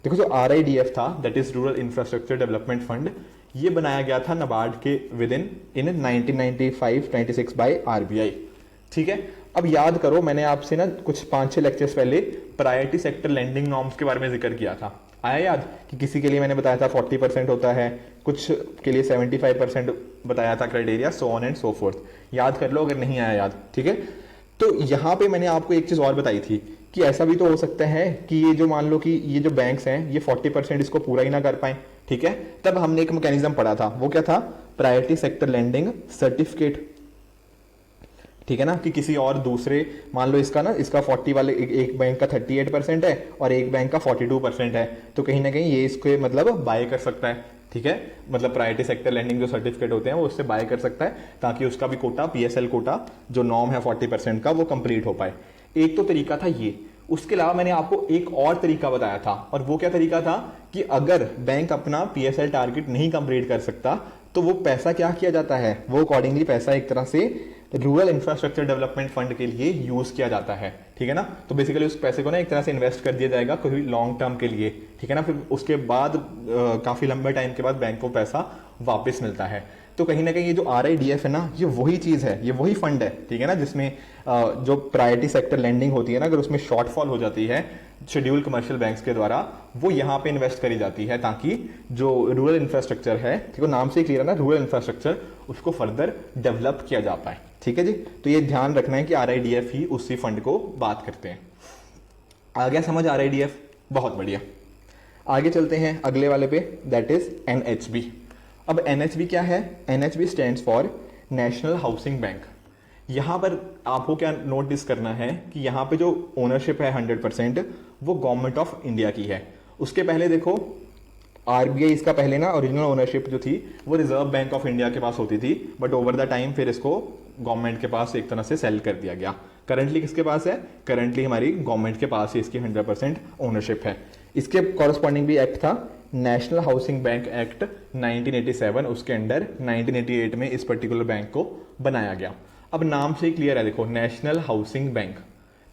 देखो जो RIDF था, that is rural infrastructure development fund, ये बनाया गया था नाबार्ड के विद इन 1995-96 बाय RBI। ठीक है। अब याद करो मैंने आपसे ना कुछ 5-6 लेक्चर्स पहले प्रायोरिटी सेक्टर लैंडिंग नॉर्म्स के बारे में जिक्र किया था। आया याद कि किसी के लिए मैंने बताया था 40% होता है, कुछ के लिए 75% बताया था criteria, so on and so fourth. याद कर लो अगर नहीं आया याद, ठीक है। तो यहाँ पे मैंने आपको एक चीज और बताई थी कि ऐसा भी तो हो सकता है कि ये जो मान लो कि ये जो बैंक्स हैं ये 40% इसको पूरा ही ना कर पाए, ठीक है। तब हमने एक मैकेनिज्म पढ़ा था, वो क्या था, प्रायोरिटी सेक्टर लैंडिंग सर्टिफिकेट, ठीक है ना, कि किसी और दूसरे, मान लो इसका ना, इसका 40 वाले एक बैंक का 38% है और एक बैंक का 42% है, तो कहीं ना कहीं ये इसको मतलब बाय कर सकता है, ठीक है। मतलब प्रायोरिटी सेक्टर लैंडिंग जो सर्टिफिकेट होते हैं वो उससे बाय कर सकता है ताकि उसका भी कोटा, PSL कोटा जो नॉर्म है 40% का, वो कंप्लीट हो पाए। एक तो तरीका था ये। उसके अलावा मैंने आपको एक और तरीका बताया था, और वो क्या तरीका था कि अगर बैंक अपना PSL टारगेट नहीं कंप्लीट कर सकता तो वो पैसा क्या किया जाता है, वो अकॉर्डिंगली पैसा एक तरह से रूरल इंफ्रास्ट्रक्चर डेवलपमेंट फंड के लिए यूज किया जाता है, ठीक है ना। तो बेसिकली उस पैसे को ना एक तरह से इन्वेस्ट कर दिया जाएगा कोई लॉन्ग टर्म के लिए, ठीक है ना। फिर उसके बाद काफी लंबे टाइम के बाद बैंक को पैसा वापस मिलता है। तो कहीं ना कहीं ये जो RIDF है ना, ये वही चीज है, ये वही फंड है, ठीक है ना, जिसमें जो प्रायोरिटी सेक्टर लैंडिंग होती है ना, अगर उसमें शॉर्टफॉल हो जाती है शेड्यूल कमर्शियल बैंक्स के द्वारा, वो यहाँ पे इन्वेस्ट करी जाती है ताकि जो रूरल इंफ्रास्ट्रक्चर है, ठीक है, नाम से ही क्लियर है ना, रूरल इंफ्रास्ट्रक्चर, उसको फर्दर डेवलप किया जा पाए, ठीक है जी। तो ये ध्यान रखना है कि RIDF ही उसी फंड को बात करते हैं। आ गया समझ RIDF? बहुत बढ़िया। आगे चलते हैं अगले वाले पे, दैट इज NHB। अब NHB क्या है? NHB stands for national Housing bank. यहां पर आपको क्या नोटिस करना है कि यहां पे जो ओनरशिप है 100% वो गवर्नमेंट ऑफ इंडिया की है। उसके पहले देखो RBI, इसका पहले ना ओरिजिनल ओनरशिप जो थी वो रिजर्व बैंक ऑफ इंडिया के पास होती थी, बट ओवर द टाइम फिर इसको गवर्नमेंट के पास एक तरह से सेल कर दिया गया। करंटली किसके पास है? करंटली हमारी गवर्नमेंट के पास ही इसकी 100% ओनरशिप है। इसके कॉरस्पॉन्डिंग भी एक्ट था, नेशनल हाउसिंग बैंक एक्ट 1987, उसके अंडर 1988 में इस पर्टिकुलर बैंक को बनाया गया। अब नाम से ही क्लियर है, देखो नेशनल हाउसिंग बैंक,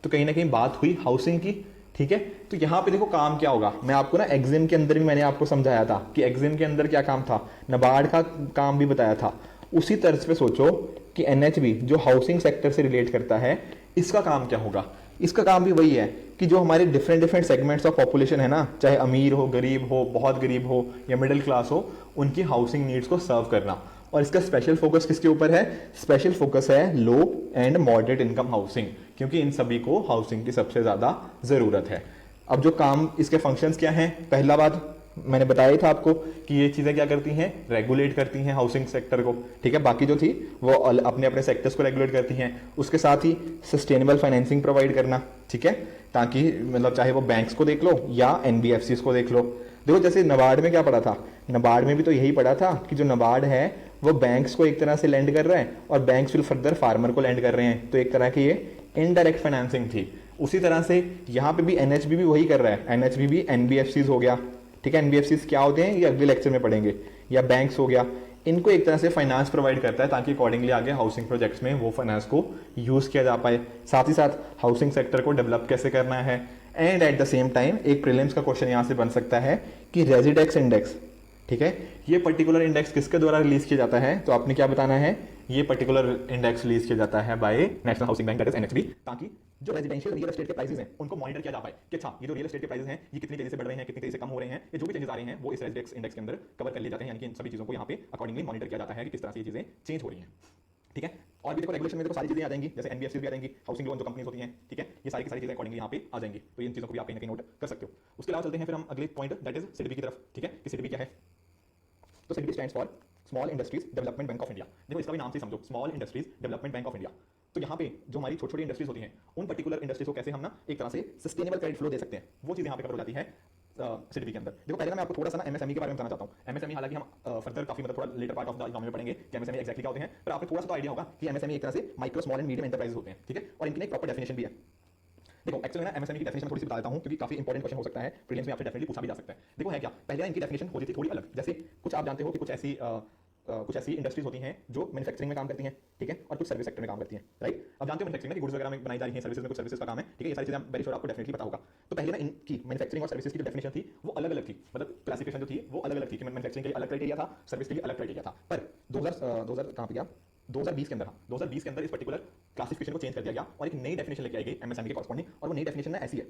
तो कहीं ना कहीं बात हुई हाउसिंग की, ठीक है। तो यहां पे देखो काम क्या होगा, मैं आपको ना एग्जाम के अंदर भी मैंने आपको समझाया था कि एग्जाम के अंदर क्या काम था, नाबार्ड का काम भी बताया था। उसी तर्ज पे सोचो कि NHB जो हाउसिंग सेक्टर से रिलेट करता है, इसका काम क्या होगा? इसका काम भी वही है कि जो हमारे different different segments of population है ना, चाहे अमीर हो, गरीब हो, बहुत गरीब हो या मिडिल क्लास हो, उनकी हाउसिंग नीड्स को सर्व करना। और इसका स्पेशल फोकस किसके ऊपर है? स्पेशल फोकस है लो एंड मॉडरेट इनकम हाउसिंग, क्योंकि इन सभी को हाउसिंग की सबसे ज्यादा जरूरत है। अब जो काम, इसके फंक्शंस क्या हैं? पहला बात मैंने बताया था आपको कि ये चीजें क्या करती हैं, रेगुलेट करती हैं हाउसिंग सेक्टर को, ठीक है। बाकी जो थी वो अपने अपने सेक्टर्स को रेगुलेट करती हैं। उसके साथ ही सस्टेनेबल फाइनेंसिंग प्रोवाइड करना, ठीक है, ताकि मतलब चाहे वो बैंक्स को देख लो या NBFCs को देख लो। देखो जैसे नाबार्ड में क्या पढ़ा था, नाबार्ड में भी तो यही पढ़ा था कि जो नाबार्ड है वो बैंक्स को एक तरह से लेंड कर रहा है और बैंक्स फिर फर्दर फार्मर को लेंड कर रहे हैं, तो एक तरह की ये इनडायरेक्ट फाइनेंसिंग थी। उसी तरह से यहाँ पे भी NHB भी वही कर रहा है। NHB भी NBFCs हो गया, ठीक है। NBFCs क्या होते हैं ये अगले लेक्चर में पढ़ेंगे, या बैंक्स हो गया, इनको एक तरह से फाइनेंस प्रोवाइड करता है ताकि अकॉर्डिंगली आगे हाउसिंग प्रोजेक्ट्स में वो फाइनेंस को यूज किया जा पाए। साथ ही साथ हाउसिंग सेक्टर को डेवलप कैसे करना है। And at the same time एक प्रीलिम्स का क्वेश्चन यहां से बन सकता है कि रेजिडेक्स इंडेक्स, ठीक है, ये पर्टिकुलर इंडेक्स किसके द्वारा रिलीज किया जाता है? तो आपने क्या बताना है, ये पर्टिकुलर इंडेक्स रिलीज किया जाता है by National Housing Bank, that is NHB, ताकि जो रेजिडेंशियल रियल एस्टेट के प्राइसेस हैं उनको मॉनिटर किया जा पाए कि अच्छा ये जो रियल एस्टेट के प्राइसेस हैं ये कितनी तेजी से बढ़ रहे हैं, कितनी तेजी से कम हो रहे हैं, ये जो भी चेंजेस आ रहे हैं वो इस रेजिडेंस इंडेक्स के अंदर कवर कर लिए जाते हैं। यानी कि इन सभी चीजों को यहाँ पे अकॉर्डिंगली मॉनिटर किया जाता है कि किस तरह से ये चीजें चेंज हो रही हैं, ठीक है। और भी देखो रेगुलेशन में देखो सारी चीजें आ जाएंगी, जैसे NBFCs भी आ जाएंगी, हाउसिंग लोन जो कंपनीज होती हैं, ठीक है, ये सारी की सारी चीजें अकॉर्डिंगली यहाँ पे आ जाएंगी। तो इन चीजों को भी आप कहीं ना कहीं नोट कर सकते हो। उसके अलावा चलते हैं फिर हम अगले पॉइंट, दैट इज SIDBI की तरफ, ठीक है, कि SIDBI क्या है। तो SIDBI stands for small industries development bank of India. देखो इसका भी नाम से समझो, small industries development bank of India. तो यहाँ पे जो हमारी छोटी छोटी इंडस्ट्रीज होती हैं उन पर्टिकुलर इंडस्ट्रीज को कैसे हम ना एक तरह से सस्टेनेबल क्रेडिट फ्लो दे सकते हैं, वो चीज यहाँ पे कवर हो जाती है सिडबी के अंदर। देखो पहले ना मैं आपको थोड़ा सा ना एमएसएमई के बारे में बताना चाहता हूँ। एमएसएमई हालांकि हम फर्दर काफी मतलब थोड़ा latter part of the economy में पढ़ेंगे कि एमएसएमई एक्जैक्टली क्या होते हैं, पर आपको थोड़ा सा तो आइडिया होगा कि एमएसएमई एक तरह से micro small and medium enterprises होते हैं, ठीक है, और इनकी एक प्रॉपर डेफिनेशन भी है। देखो एक्चुअली ना एमएसएमई की डेफिनेशन थोड़ी सी बता देता हूं क्योंकि काफी इंपॉर्टेंट क्वेश्चन हो सकता है, प्रीलिम्स में आपसे डेफिनेटली पूछा भी जा सकता है। देखो है क्या, पहले इनकी डेफिनेशन होती थी थोड़ी अलग, जैसे कुछ आप जानते हो कि कुछ ऐसी इंडस्ट्रीज होती हैं जो मैन्युफैक्चरिंग में काम करती हैं, ठीक है, और कुछ सर्विस सेक्टर में काम करती हैं, राइट। अब जानते हो मैन्युफैक्चरिंग में गुड्स वगैरह में बनाई जा रही हैं, सर्विसेज में कुछ सर्विसेज का काम है, ठीक है, ये सारी चीजें वेरी श्योर आपको डेफिनेटली पता होगा। तो पहले ना इनकी मैन्युफैक्चरिंग और सर्विसेज की जो डेफिनेशन थी वो अलग अलग थी, मतलब क्लासिफिकेशन जो थी वो अलग अलग थी कि मैन्युफैक्चरिंग के लिए अलग क्राइटेरिया था, सर्विस के लिए अलग क्राइटेरिया था। पर 2000 कहां पे गया, 2020 के अंदर, हाँ 2020 के अंदर इस पर्टिकुलर क्लासिफिकेशन को चेंज कर दिया गया और एक नई डेफिनेशन लेके आई गई एमएसएमई के कॉरस्पॉन्डिंग, और वो नई डेफिनेशन ना ऐसी है।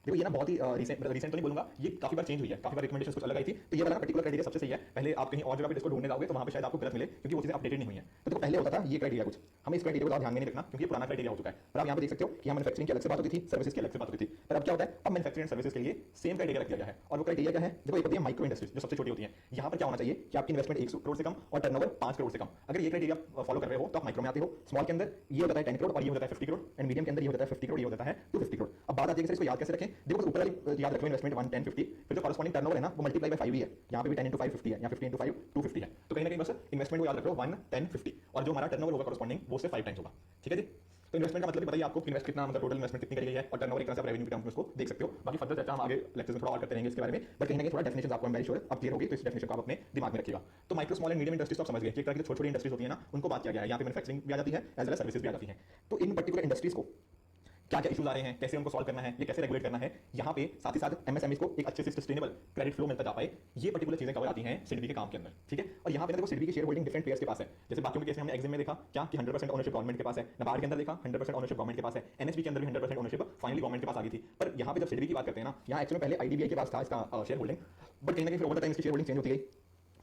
देखो ये ना बहुत ही रिसेंट तो नहीं बोलूंगा, ये काफी बार चेंज हुई है, काफी बार रिकमेंडेशंस कुछ अलग आई थी, तो ये वाला पर्टिकुलर क्राइटेरिया सबसे सही है। पहले आप कहीं और जगह पे इसको ढूंढने जाओगे तो वहां पे शायद आपको गलत मिले क्योंकि वो चीजें अपडेटेड नहीं हुई है। तो देखो पहले होता था ये क्राइटेरिया कुछ, हमें इस क्राइटेरिया को ध्यान में नहीं रखना क्योंकि ये पुराना क्राइटेरिया हो चुका है। पर आप यहाँ पे देख सकते हो कि यहाँ मैन्युफैक्चरिंग की अलग से बात होती थी, सर्विसेज की अलग से बात होती थी, पर अब क्या होता है, अब मैन्युफैक्चरिंग सर्विसेज के लिए सेम क्राइटेरिया रख दिया गया है। और वो क्राइटेरिया क्या है, देखो एक होती है माइक्रो इंडस्ट्रीज जो सबसे छोटी होती है। यहाँ पर क्या होना चाहिए कि आपकी इन्वेस्टमेंट 1 करोड़ से कम और टर्नओवर 5 करोड़ से कम। अगर ये क्राइटेरिया फॉलो कर रहे हो तो आप माइक्रो में आते हो। स्मॉल के अंदर ये होता है 10 करोड़ और ये होता है 50 करोड़, एंड मीडियम के अंदर ये होता है 50 करोड़, ये होता है 250 करोड़। अब बात आती है कि इसको याद कैसे रखें, देखो ऊपर वाली याद रखो इन्वेस्टमेंट 1 10 50, फिर जो कॉरस्पॉन्डिंग टर्नओवर है ना वो मल्टीप्लाई बाय 5 ही है, यहाँ पे भी 10 into 5 50 है, यहाँ 50 into 5 250 है। तो कहीं ना कहीं बस इन्वेस्टमेंट को याद रखो 1 10 50, और जो हमारा टर्नओवर होगा कॉरस्पॉन्डिंग वो से 5 टाइम्स होगा, ठीक है जी। तो इन्वेस्टमेंट का मतलब बताइए आपको इन्वेस्ट कितना, मतलब टोटल इन्वेस्टमेंट कितनी करी गई है, और टर्नओवर एक तरह से आप रेवेन्यू के टर्म्स में उसको देख सकते हो। बाकी फर्दर चर्चा हम आगे लेक्चर्स में थोड़ा और करते रहेंगे इसके बारे में, बट कहीं ना कहीं थोड़ा डेफिनेशन आपको वेरी श्योर अब क्लियर होगी, तो इस डेफिनेशन को आप अपने दिमाग में रखिएगा। तो micro small and medium industries तो आप समझ गए कि एक तरह की छोटी छोटी इंडस्ट्रीज होती है ना, उनको बात किया गया है। यहाँ पे मैन्युफैक्चरिंग भी आ जाती है एज वेल एज सर्विसेज भी आ जाती है। तो इन पर्टिकुलर इंडस्ट्रीज को क्या क्या इशूज आ रहे हैं, कैसे उनको सॉल्व करना है, ये कैसे रेगुलेट करना है, यहाँ पे साथ ही साथ एमएसएमई को एक अच्छे से सस्टेनेबल क्रेडिट फ्लो मिलता जा पाए, ये पर्टिकुलर चीजें कवर आती हैं सिडबी के काम के अंदर, ठीक है। और यहाँ पे देखो सिडबी की शेयर होल्डिंग डिफरेंट प्लेयर्स के पास है। जैसे बाकियों के केस में हमने एग्जाम में देखा क्या कि 100% ओनरशिप गवर्नमेंट के पास है, नाबार्ड के अंदर देखा 100% ओनरशिप गवर्नमेंट के पास है, एनएसबी के अंदर भी 100% ओनरशिप फाइनली गवर्नमेंट के पास आ गई थी। पर यहाँ पे जब सिडबी की बात करते हैं ना, यहाँ एक्चुअली पहले आईडीबीआई के पास था इसका शेयर होल्डिंग, बट कहीं ना कहीं फिर ओवर टाइम इसकी शेयर होल्डिंग चेंज होती गई,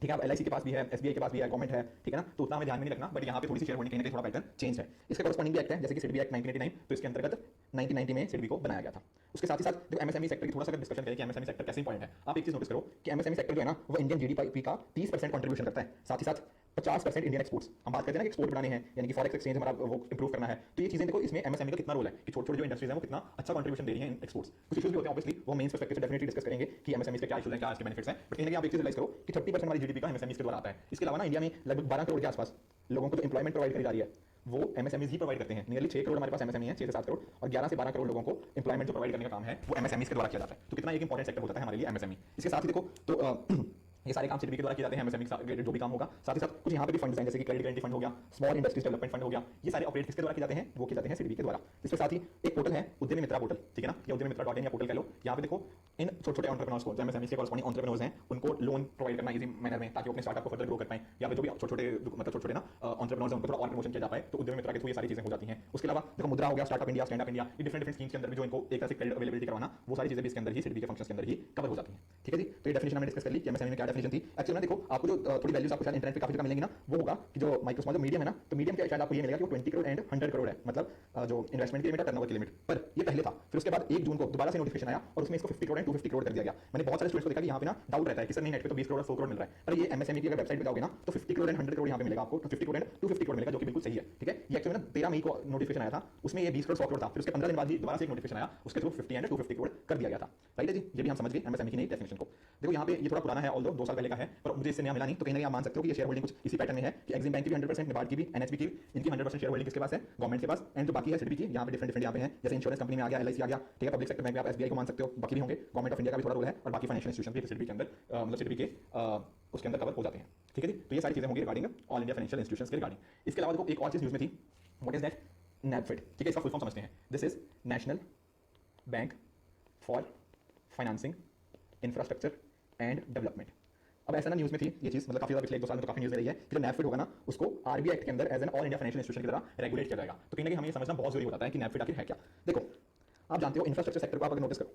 ठीक है। अब एलआईसी के पास भी है, एसबीआई के पास भी है, गवर्नमेंट है, ठीक है ना, तो उतना हमें ध्यान में नहीं रखना, बट यहाँ पे थोड़ी सी शेयर होल्डिंग कहीं ना कहीं थोड़ा पैटर्न चेंज है। इसका कॉरस्पॉन्डिंग भी एक्ट है जैसे कि सिडबी एक्ट 1989, तो इसके अंतर्गत 1990 में सिडबी को बनाया गया था। उसके साथ ही साथ देखो एमएसएमई सेक्टर की थोड़ा सा अगर डिस्कशन करें कि एमएसएमई सेक्टर कैसे इंपॉर्टेंट है, आप एक चीज नोटिस करो कि एमएसएमई सेक्टर जो है ना वो इंडियन जीडीपी का 30% कंट्रीब्यूशन करता है, साथ ही साथ 50% इंडियन एक्सपोर्ट्स। हम बात करते हैं ना कि एक्सपोर्ट बढ़ाने हैं, यानी कि फॉरेक्स एक्सचेंज हमारा वो इंप्रूव करना है, तो ये चीजें देखो इसमें एमएसएमई का कितना रोल है कि छोटे छोटे जो इंडस्ट्रीज हैं वो कितना अच्छा कंट्रीब्यूशन दे रही हैं इन एक्सपोर्ट्स। कुछ इशूज भी होते हैं ऑब्वियसली, वो मेंस पर्सपेक्टिव से डेफिनेटली डिस्कस करेंगे कि एमएसएमई के क्या इशूज हैं, क्या इसके बेनिफिट्स हैं, बट कहीं ना कहीं आप एक चीज रियलाइज करो कि 30% हमारी जीडीपी का एमएसएमई के द्वारा आता है। इसके अलावा ना इंडिया में लगभग 12 करोड़ के आसपास लोगों को जो एम्प्लॉयमेंट प्रोवाइड करी जा रही है वो एमएसएमईज ही प्रोवाइड करते हैं। नियरली 6 करोड़ हमारे पास एमएसएमई है, 6 से 7 करोड़, और 11 से 12 करोड़ लोगों को एम्प्लॉयमेंट जो प्रोवाइड करने का काम है वो एमएसएमईज के द्वारा किया जाता है। तो कितना एक इंपॉर्टेंट सेक्टर होता है हमारे लिए एमएसएमई। इसके साथ ही देखो तो ये सारे काम सिडबी के द्वारा किए जाते हैं, एमएसएमई का जो भी काम होगा। साथ ही साथ कुछ यहाँ पे भी फंड्स हैं जैसे कि क्रेडिट गारंटी फंड हो गया, स्मॉल इंडस्ट्रीज डेवलपमेंट फंड हो गया, ये सारे ऑपरेट किसके द्वारा किए जाते हैं, वो किए जाते हैं सिडबी के द्वारा। इसके साथ ही एक पोर्टल है उद्यमी मित्रा पोर्टल, ठीक है ना, ये उद्यमी मित्रा.in या पोर्टल कह लो। यहाँ पे देखो इन छोटे छोटे एंटरप्रेन्योर्स को, जो एमएसएमई के कॉरस्पॉन्डिंग एंटरप्रेन्योर्स हैं, उनको लोन प्रोवाइड करना इजी मैनर में ताकि वो अपने स्टार्टअप को फर्दर ग्रो कर पाएं, या फिर जो भी छोटे छोटे ना एंटरप्रेन्योर्स हैं उनको थोड़ा और प्रमोशन किया जा पाए, तो उद्यमी मित्रा के थ्रू ये सारी चीजें हो जाती हैं। उसके अलावा देखो मुद्रा हो गया, startup India, stand up India, ये डिफरेंट स्कीम्स के अंदर भी जो इनको एक तरह से क्रेडिट अवेलेबिलिटी करवाना, वो सारी चीजें भी इसके अंदर ही सिडबी के फंक्शंस के अंदर ही कवर हो जाती हैं, ठीक है जी। तो ये डेफिनेशन हमने डिस्कस कर ली कि एमएसएमई में क्या डेफिनेशन थी। एक्चुअली ना देखो आपको जो थोड़ी वैल्यूज आपको शायद इंटरनेट पे काफी जगह मिलेंगी ना, वो होगा कि जो माइक्रो स्मॉल जो मीडियम है ना, तो मीडियम के शायद आपको ये मिलेगा कि वो 20 करोड़ एंड 100 करोड़ है, मतलब जो इन्वेस्टमेंट की लिमिट है, टर्नओवर की लिमिट। पर ये पहले था, फिर उसके बाद 1 जून को दोबारा से नोटिफिकेशन आया और उसमें इसको 50 करोड़ एंड 250 करोड़ कर दिया गया। मैंने बहुत सारे स्टूडेंट्स को देखा कि यहाँ पे ना डाउट रहता है कि सर नहीं नेट पे तो 20 करोड़ और 100 करोड़ मिल रहा है, पर ये एमएसएमई की अगर वेबसाइट पे जाओगे ना तो 50 करोड़ एंड 100 करोड़ यहाँ पे मिलेगा आपको, तो 50 करोड़ एंड 250 करोड़ मिलेगा, जो कि बिल्कुल सही है, ठीक है। ये एक्चुअली ना 13 मई को नोटिफिकेशन आया था, उसमें ये 20 करोड़ 100 करोड़ था, फिर उसके 15 दिन बाद ही दोबारा से एक नोटिफिकेशन आया, उसके थ्रू 50 एंड 250 करोड़ कर दिया गया था, राइट है जी। ये भी हम समझ गए एमएसएमई की नई डेफिनेशन को। देखो यहाँ पे ये थोड़ा पुराना है, ऑल्दो 2 साल पहले का है, पर मुझे इससे नया मिला नहीं, तो कहीं ना कहीं आप मान सकते हो कि ये शेयर होल्डिंग कुछ इसी पैटर्न में है कि एक्सिम बैंक की भी 100%, नाबार्ड की भी, एनएचबी की, इनकी 100% शेयर होल्डिंग किसके पास है, गवर्नमेंट के पास, एंड जो बाकी है सिडबी की, यहाँ पे डिफरेंट यहाँ पे हैं, जैसे इंश्योरेंस कंपनी में आ गया, एलआईसी आ गया, ठीक है, पब्लिक सेक्टर बैंक में आप एसबीआई को मान सकते हो, बाकी भी होंगे, गवर्नमेंट ऑफ इंडिया का भी थोड़ा रोल है, और बाकी फाइनेंशियल इंस्टीट्यूशन भी सिडबी के अंदर मतलब सिडबी के उसके अंदर कवर हो जाते हैं, ठीक है जी। तो ये सारी चीजें होंगी regarding all India financial institutions के रिगार्डिंग। इसके अलावा देखो एक और चीज न्यूज में थी, व्हाट इज दैट, नैबफेड, ठीक है, इसका फुल फॉर्म समझते हैं। This is national bank for financing infrastructure and development. अब ऐसा ना न्यूज में थी ये चीज, मतलब काफी ज्यादा पिछले 1-2 साल में तो काफी न्यूज में रही है कि जो नैबफेड होगा ना उसको आरबीआई एक्ट के अंदर as an all India financial institution की तरह रेगुलेट किया जाएगा। तो कहीं ना कहीं हमें समझना बहुत जरूरी होता है कि नैबफेड आखिर है क्या। देखो आप जानते हो इंफ्रास्ट्रक्चर सेक्टर को आप अगर नोटिस करो,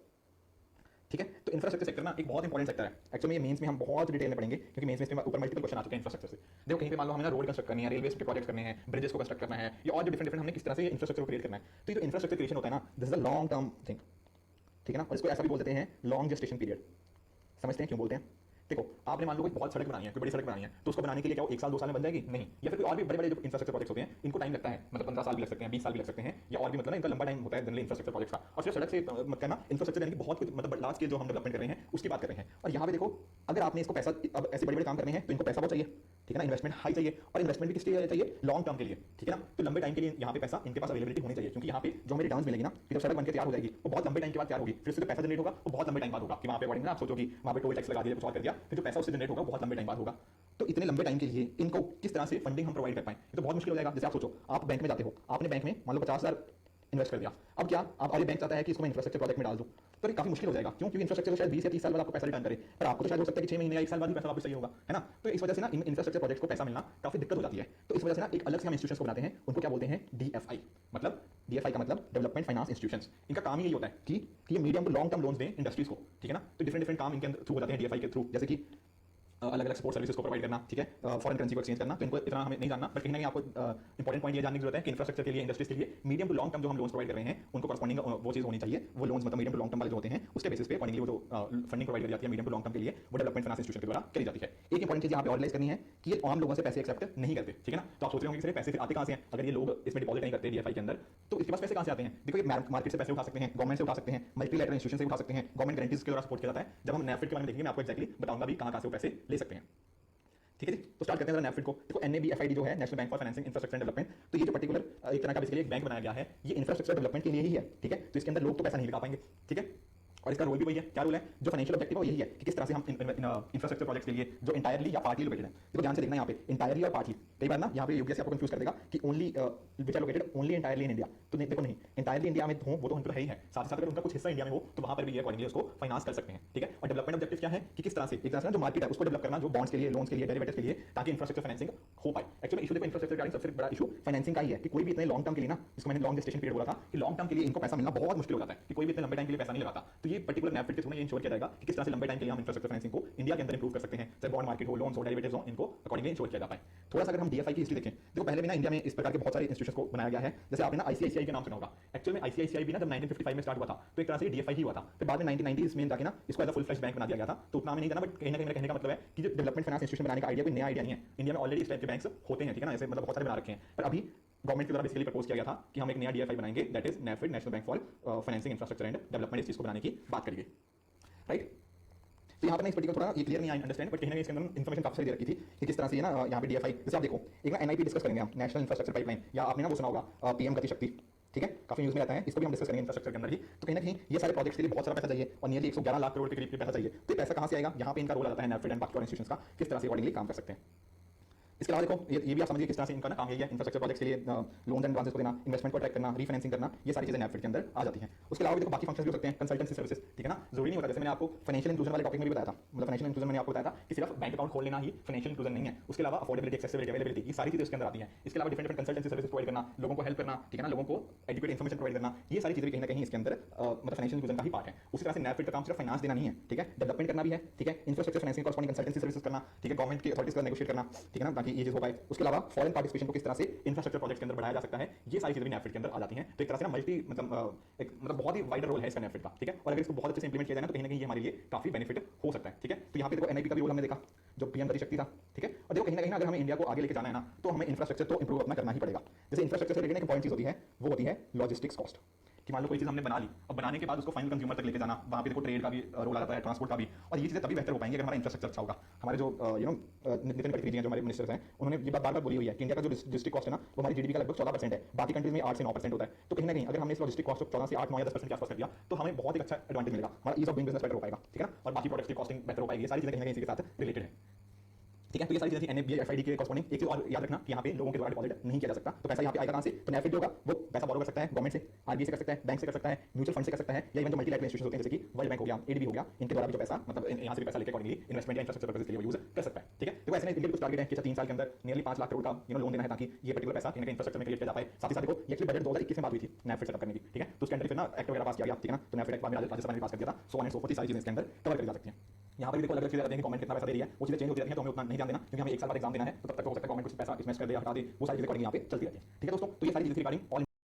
ठीक है, तो इंफ्रास्ट्रक्चर सेक्टर ना एक बहुत इंपॉर्टेंट सेक्टर है। एक्चुअली ये मेंस में हम बहुत डिटेल में पढ़ेंगे क्योंकि मेंस में ऊपर मल्टीपल क्वेश्चन आ चुके हैं इंफ्रास्ट्रक्चर से। देखो कहीं पे मान लो हमें ना रोड कंस्ट्रक्ट करनी है, रेलवे के प्रोजेक्ट करने हैं, ब्रिजेस को कंस्ट्रक्ट करना है, या और जो डिफरेंट हमने किस तरह से इंफ्रास्ट्रक्चर को क्रिएट करना है। तो ये जो इंफ्रास्ट्रक्चर क्रिएशन होता है ना, this is a long term thing, ठीक है ना, और इसको ऐसा भी बोल देते हैं लॉन्ग जेस्टेशन पीरियड। समझते हैं क्यों बोलते हैं? देखो आपने मान लो कोई बहुत सड़क बनानी है, कोई बड़ी सड़क बनानी है, तो उसको बनाने के लिए क्या वो 1 साल 2 साल में बन जाएगी? नहीं। या फिर कोई और भी बड़े बड़े जो इंफ्रास्ट्रक्चर प्रोजेक्ट्स होते हैं इनको टाइम लगता है, मतलब 15 साल भी लग सकते हैं, 20 साल भी लग सकते हैं, या और भी मतलब ना इनका लंबा टाइम होता है जनरली इंफ्रास्ट्रक्चर प्रोजेक्ट्स का। और सिर्फ सड़क से मत करना, इंफ्रास्ट्रक्चर यानी कि बहुत कुछ मतलब लार्ज स्केल जो हम डेवलपमेंट कर रहे हैं उसकी बात कर रहे हैं। और यहाँ पे देखो अगर आपने इसको पैसा, अब ऐसे बड़े बड़े काम करने हैं तो इनको पैसा बहुत चाहिए, ठीक है ना, इन्वेस्टमेंट हाई चाहिए, और इन्वेस्टमेंट भी किस लिए चाहिए? लॉन्ग टर्म के लिए, ठीक है ना। तो लंबे टाइम के लिए यहाँ पे पैसा इनके पास अवेलेबिलिटी होनी चाहिए, क्योंकि यहाँ पे जो हमें रिटर्न्स मिलेगी ना, फिर जब सड़क बनकर तैयार हो जाएगी वो बहुत लंबे टाइम के बाद तैयार होगी, फिर उससे जो पैसा जनरेट होगा वो बहुत लंबे टाइम बाद होगा। कि वहाँ पे अकॉर्डिंग ना आप सोचो कि वहाँ पे टोल टैक्स लगा दिया, कुछ और कर दिया, फिर जो पैसा उससे जनरेट होगा बहुत लंबे टाइम बाद होगा। तो इतने लंबे टाइम के लिए इनको किस तरह से फंडिंग हम प्रोवाइड कर पाएं, ये तो बहुत मुश्किल हो जाएगा। जैसे आप सोचो आप बैंक में जाते हो, आपने बैंक में मान लो 50,000 इन्वेस्ट कर दिया, अब क्या आप और बैंक चाहता है कि इसको मैं इंफ्रास्ट्रक्चर प्रोजेक्ट में डाल दूं, तो ये काफी मुश्किल हो जाएगा। क्यों? क्योंकि इंफ्रास्ट्रक्चर तो शायद 20 या 30 साल बाद आपको पैसा रिटर्न करे, पर आपको तो शायद हो सकता है कि 6 महीने या 1 साल बाद भी पैसा वापस चाहिए होगा, है ना। तो इस वजह से ना इन इंफ्रास्ट्रक्चर प्रोजेक्ट को पैसा मिलना काफी दिक्कत हो जाती है। तो इस वजह से ना एक अलग से हम इंस्टीट्यूशंस को बनाते हैं, उनको क्या बोलते हैं? DFI। मतलब DFI का मतलब डेवलपमेंट फाइनेंस इंस्टीट्यूशंस। इनका काम ही यही होता है कि ये medium to long term loans दें इंडस्ट्रीज को, ठीक है ना। तो डिफरेंट डिफरेंट काम इनके थ्रू हो जाते हैं DFI के थ्रू, जैसे कि अलग अलग सपोर्ट सर्विसेज को प्रोवाइड करना, ठीक है, फॉरेन करेंसी को एक्सचेंज करना। तो इनको इतना हमें नहीं जानना, बट कहीं ना कहीं आपको इंपॉर्टेंट पॉइंट ये जानने की जरूरत है कि इंफ्रास्ट्रक्चर के लिए, इंडस्ट्रीज के लिए मीडियम टू लॉन्ग टर्म जो हम लोन्स प्रोवाइड कर रहे हैं उनको करस्पॉन्डिंग वो चीज होनी चाहिए। वो लोन्स मतलब मीडियम टू लॉन्ग टर्म वाले जो होते हैं उसके बेसिस पे अकॉर्डिंगली वो जो फंडिंग प्रोवाइड की जाती है मीडियम टू लॉन्ग टर्म के लिए, वो डेवलपमेंट फाइनेंस इंस्टीट्यूशन के द्वारा करी जाती है। एक इंपॉर्टेंट चीज यहाँ पे ऑर्गेनाइज करनी है कि ये आम लोगों से पैसे एक्सेप्ट नहीं करते, ठीक है ना। तो आप सोच रहे होंगे कि पैसे आते कहां से हैं? अगर ये लोग इसमें डिपॉजिट नहीं करते DFI के अंदर, तो इसके पास पैसे कहां से आते हैं? देखो ये मार्केट से पैसे उठा सकते हैं, गवर्नमेंट से उठा सकते हैं, मल्टीलैटरल इंस्टीट्यूशन से उठा सकते हैं, गवर्नमेंट गारंटीज के द्वारा सपोर्ट किया जाता है। जब हम NAFID के बारे में देखेंगे मैं आपको एक्जैक्टली बताऊंगा भी कहां से वो पैसे ले सकते हैं, ठीक है जी। तो स्टार्ट करते हैं NAFID को। देखो NABFID जो है national bank for financing infrastructure and development, तो ये जो पर्टिकुलर एक तरह का बेसिकली एक बैंक बनाया गया है, ये इंफ्रास्ट्रक्चर डेवलपमेंट के लिए ही है, ठीक है। तो इसके अंदर लोग तो पैसा नहीं लगा पाएंगे, ठीक है। और इसका रोल भी वही है। क्या रोल है? जो फाइनेंशियल ऑब्जेक्टिव है यही है कि किस तरह से हम इंफ्रास्ट्रक्चर प्रोजेक्ट्स के लिए जो इंटायरली या पार्टली लोकेटेड है, देखो ध्यान से देखना यहाँ पे इंटायरली और पार्टली। कई बार ना यहाँ पे यूपीएससी आपको कंफ्यूज कर देगा कि only which are located only entirely in India. तो देखो नहीं, इंटायरली इंडिया में हो वो तो उनको है ही है, साथ ही साथ अगर उनका कुछ हिस्सा इंडिया में हो तो वहां पर भी अकॉर्डिंगली उसको फाइनेंस कर सकते हैं, ठीक है। और डेवलपमेंट ऑब्जेक्टिव क्या है कि किस तरह से एक तरह से जो मार्केट है उसको डेवलप करना, जो बॉन्ड्स के लिए, लोन्स के लिए, डेरिवेटिव्स के लिए, ताकि इंफ्रास्ट्रक्चर फाइनेंसिंग हो पाए। एक्चुअली इशू देखो इंफ्रास्ट्रक्चर रिगार्डिंग सबसे बड़ा इशू फाइनेंसिंग का ही है कि कोई भी इतने लॉन्ग टर्म के लिए ना, जिसको मैंने लॉन्ग जेस्टेशन पीरियड बोला था कि लॉन्ग टर्म के लिए इनको पैसा मिलना बहुत मुश्किल हो जाता है, कि कोई भी इतने लंबे टाइम के लिए पैसा नहीं लगाता। तो ये पर्टिकुलर NAFID के थ्रू ये इंश्योर किया जाएगा कि किस तरह से लंबे टाइम के लिए हम इंफ्रास्ट्रक्चर फाइनेंसिंग को इंडिया के अंदर इंप्रूव कर सकते हैं, चाहे बॉन्ड मार्केट हो, लोन्स हो, डेरिवेटिव्स हो, इनको अकॉर्डिंगली इंश्योर किया जा पाए। थोड़ा सा अगर हम DFI की हिस्ट्री देखें, देखो पहले भी ना इंडिया में इस प्रकार के बहुत सारे इंस्टीट्यूशंस को बनाया गया है। जैसे आपने ना ICICI के नाम सुना होगा। एक्चुअल में ICICI भी ना जब 1955 में स्टार्ट हुआ था तो एक तरह से DFI ही हुआ था, फिर बाद में 1990s में जाके ना इसको as a full fledge bank बना दिया गया था। तो उतना हमें नहीं जाना, बट कहीं ना कहीं मेरा कहने का मतलब है कि जो डेवलपमेंट फाइनेंस इंस्टीट्यूशन बनाने का आइडिया कोई नया आइडिया नहीं है। इंडिया में ऑलरेडी इस टाइप के बैंक्स होते हैं, ठीक है ना, ऐसे मतलब बहुत सारे बना रखे हैं, पर अभी गवर्नमेंट के द्वारा बेसिकली प्रपोज किया गया था कि हम एक नया DFI बनाएंगे, that is NAFID, national bank for financing infrastructure and development. इस चीज को बनाने की बात करिए, राइट। तो यहाँ पर इस पर्टिकुलर थोड़ा ये क्लियर नहीं आई अंडरस्टैंड, बट कहीं ना कहीं इसके अंदर इन्फॉर्मेशन काफी सारी दे रखी थी कि किस तरह से ना यहाँ पे DFI, जैसे आप देखो एक ना NIP डिस्कस करेंगे हम, नेशनल इंफ्रास्ट्रक्चर पाइपलाइन, या आपने ना वो सुना होगा PM गति शक्ति, ठीक है, काफी न्यूज में आता है, इसको भी हम डिस्कस करेंगे इंफ्रास्ट्रक्चर के अंदर ही। तो कहीं ना कहीं ये सारे प्रोजेक्ट्स के लिए बहुत सारा पैसा चाहिए और नियरली 111 लाख करोड़ के करीब पैसा चाहिए। तो ये पैसा कहां से आएगा? यहाँ पे इनका रोल आता है NAFID एंड बाकी और इंस्टीट्यूशंस का, किस तरह से अकॉर्डिंगली काम कर सकते हैं। इसके अलावा देखो ये भी आप समझिए किस तरह से इनका ना काम यही है, इंफ्रास्ट्रक्चर प्रोजेक्ट्स के लिए लोन्स एंड एडवांसेस को देना, इन्वेस्टमेंट को अट्रैक्ट करना, रीफाइनेंसिंग करना, ये सारी चीजें NAFID के अंदर आ जाती हैं। उसके अलावा भी देखो बाकी फंक्शंस भी हो सकते हैं, कंसल्टेंसी सर्विसेज, ठीक है ना। जरूरी नहीं होता, जैसे मैंने आपको फाइनेंशियल इंक्लूजन वाले टॉपिक में भी बताया था, मतलब फाइनेंशियल इंक्लूजन मैंने आपको बताया था कि सिर्फ बैंक अकाउंट खोल लेना ही फाइनेंशियल इंक्लूजन नहीं है, उसके अलावा अफोर्डेबिलिटी, एक्सेसिबिलिटी, अवेलेबिलिटी, ये सारी चीजें उसके अंदर आती हैं। इसके अलावा डिफरेंट कंसल्टेंसी सर्विसेज प्रोवाइड करना, लोगों को हेल्प करना, ठीक है ना, लोगों को एजुकेट इन्फॉर्मेशन प्रोवाइड करना, ये सारी चीजें कहीं ना कहीं इसके अंदर मतलब फाइनेंशियल इंक्लूजन का ही पार्ट है। उसी तरह से NAFID का काम सिर्फ फाइनेंस देना नहीं है, ठीक है, डेवलपमेंट करना भी है, ठीक है, infrastructure financing corresponding consultancy services करना, ठीक है, गवर्नमेंट की अथॉरिटीज का नेगोशिएट करना, ठीक है ना, ताकि ये चीज हो पाए। उसके अलावा फॉरेन पार्टिसिपेशन को किस तरह से इंफ्रास्ट्रक्चर प्रोजेक्ट के अंदर बढ़ाया जा सकता है, ये सारी चीजें भी NAFID के अंदर आ जाती हैं। तो एक तरह से ना मल्टी मतलब बहुत ही वाइडर रोल है इसका NAFID का, ठीक है। और अगर इसको बहुत अच्छे से इंप्लीमेंट किया जाए ना तो कहीं ना कहीं ये हमारे लिए काफी बेनिफिट हो सकता है, ठीक है। तो यहाँ पे देखो NIP का भी रोल हमने देखा, जो PM गति शक्ति था, ठीक है। और देखो कहीं ना कहीं अगर हमें इंडिया को आगे लेके जाना है ना तो हमें इंफ्रास्ट्रक्चर तो इंप्रूव अपना करना ही पड़ेगा। जैसे इंफ्रास्ट्रक्चर से रिलेटेड एक पॉइंट चीज होती है, वो होती है लॉजिस्टिक्स कॉस्ट, कि मान लो कोई चीज हमने बना ली, अब बनाने के बाद उसको फाइनल कंज्यूमर तक लेके जाना, वहां पे देखो ट्रेड का भी रोल आता है, ट्रांसपोर्ट का भी, और ये चीजें तभी बेहतर हो पाएंगे अगर हमारा इंफ्रास्ट्रक्चर अच्छा होगा। हमारे जो नितिन गडकरी जी हैं, जो हमारे मिनिस्टर्स हैं, उन्होंने ये बात बार बार बोली हुई है कि इंडिया का जो लॉजिस्टिक कॉस्ट है ना वो हमारी GDP का लगभग 14% है, बाकी कंट्रीज में 8 से 9% होता है। तो कहीं ना कहीं अगर हमने इस लॉजिस्टिक कॉस्ट को 14 से 8, 9 या 10% के आसपास कर दिया तो हमें बहुत ही अच्छा एडवांटेज मिलेगा, हमारा ease of doing business better हो पाएगा, ठीक है ना, और बाकी प्रोडक्ट्स की कॉस्टिंग बेटर हो पाएगी। ये सारी चीजें कहीं ना कहीं इसी के साथ रिलेटेड है, ठीक है। तो ये सारी चीजें NABFID के कॉरस्पॉन्डिंग। एक चीज और याद रखना कि यहाँ पे लोगों के द्वारा डिपॉजिट नहीं किया जा सकता, तो पैसा यहाँ पे आएगा कहां से? तो NAFID होगा वो पैसा बोरो कर सकता है गवर्नमेंट से, RBI से कर सकता है, बैंक से कर सकता है, म्यूचुअल फंड से कर सकता है, या इवन जो मल्टीलैटरल इंस्टीट्यूशंस होते हैं जैसे कि वर्ल्ड बैंक हो गया, ADB हो गया, इनके द्वारा भी जो पैसा मतलब यहाँ से भी पैसा लेके अकॉर्डिंगली इन्वेस्टमेंट या इंफ्रास्ट्रक्चर पर्पस के लिए वो यूज कर सकता है, ठीक है। तो ऐसे नहीं कुछ टारगेट है कि 3 साल के अंदर नियरली 5 लाख करोड़ का लोन देना है ताकि ये पर्टिकुलर पैसा कहीं इंफ्रास्ट्रक्चर में क्रिएट किया जा पाए। साथ ही साथ देखो ये एक्चुअली बजट 2021 में बात हुई थी NAFID सेटअप करने की, ठीक है। तो उसके अंदर फिर ना एक्ट वगैरह पास किया गया, ठीक है ना। तो NAFID एक्ट बाद में राजस्थान में पास कर दिया था, so on and so fourth, सारी चीजें इसके अंदर कवर कर जा सकती हैं। यहाँ पर भी देखो अलग अलग चीजें आती हैं कि गवर्नमेंट कितना पैसा दे रही है, वो चीजें चेंज होती रहती हैं, तो हमें उतना नहीं ध्यान देना क्योंकि हमें 1 साल बाद एग्जाम देना है, तो तब तक हो सकता है गवर्नमेंट कुछ पैसा इन्वेस्ट कर दे, हटा दे, वो सारी चीजें अकॉर्डिंग यहाँ पे चलती रहती है, ठीक है दोस्तों। तो ये सारी चीजें रिगार्डिंग ऑल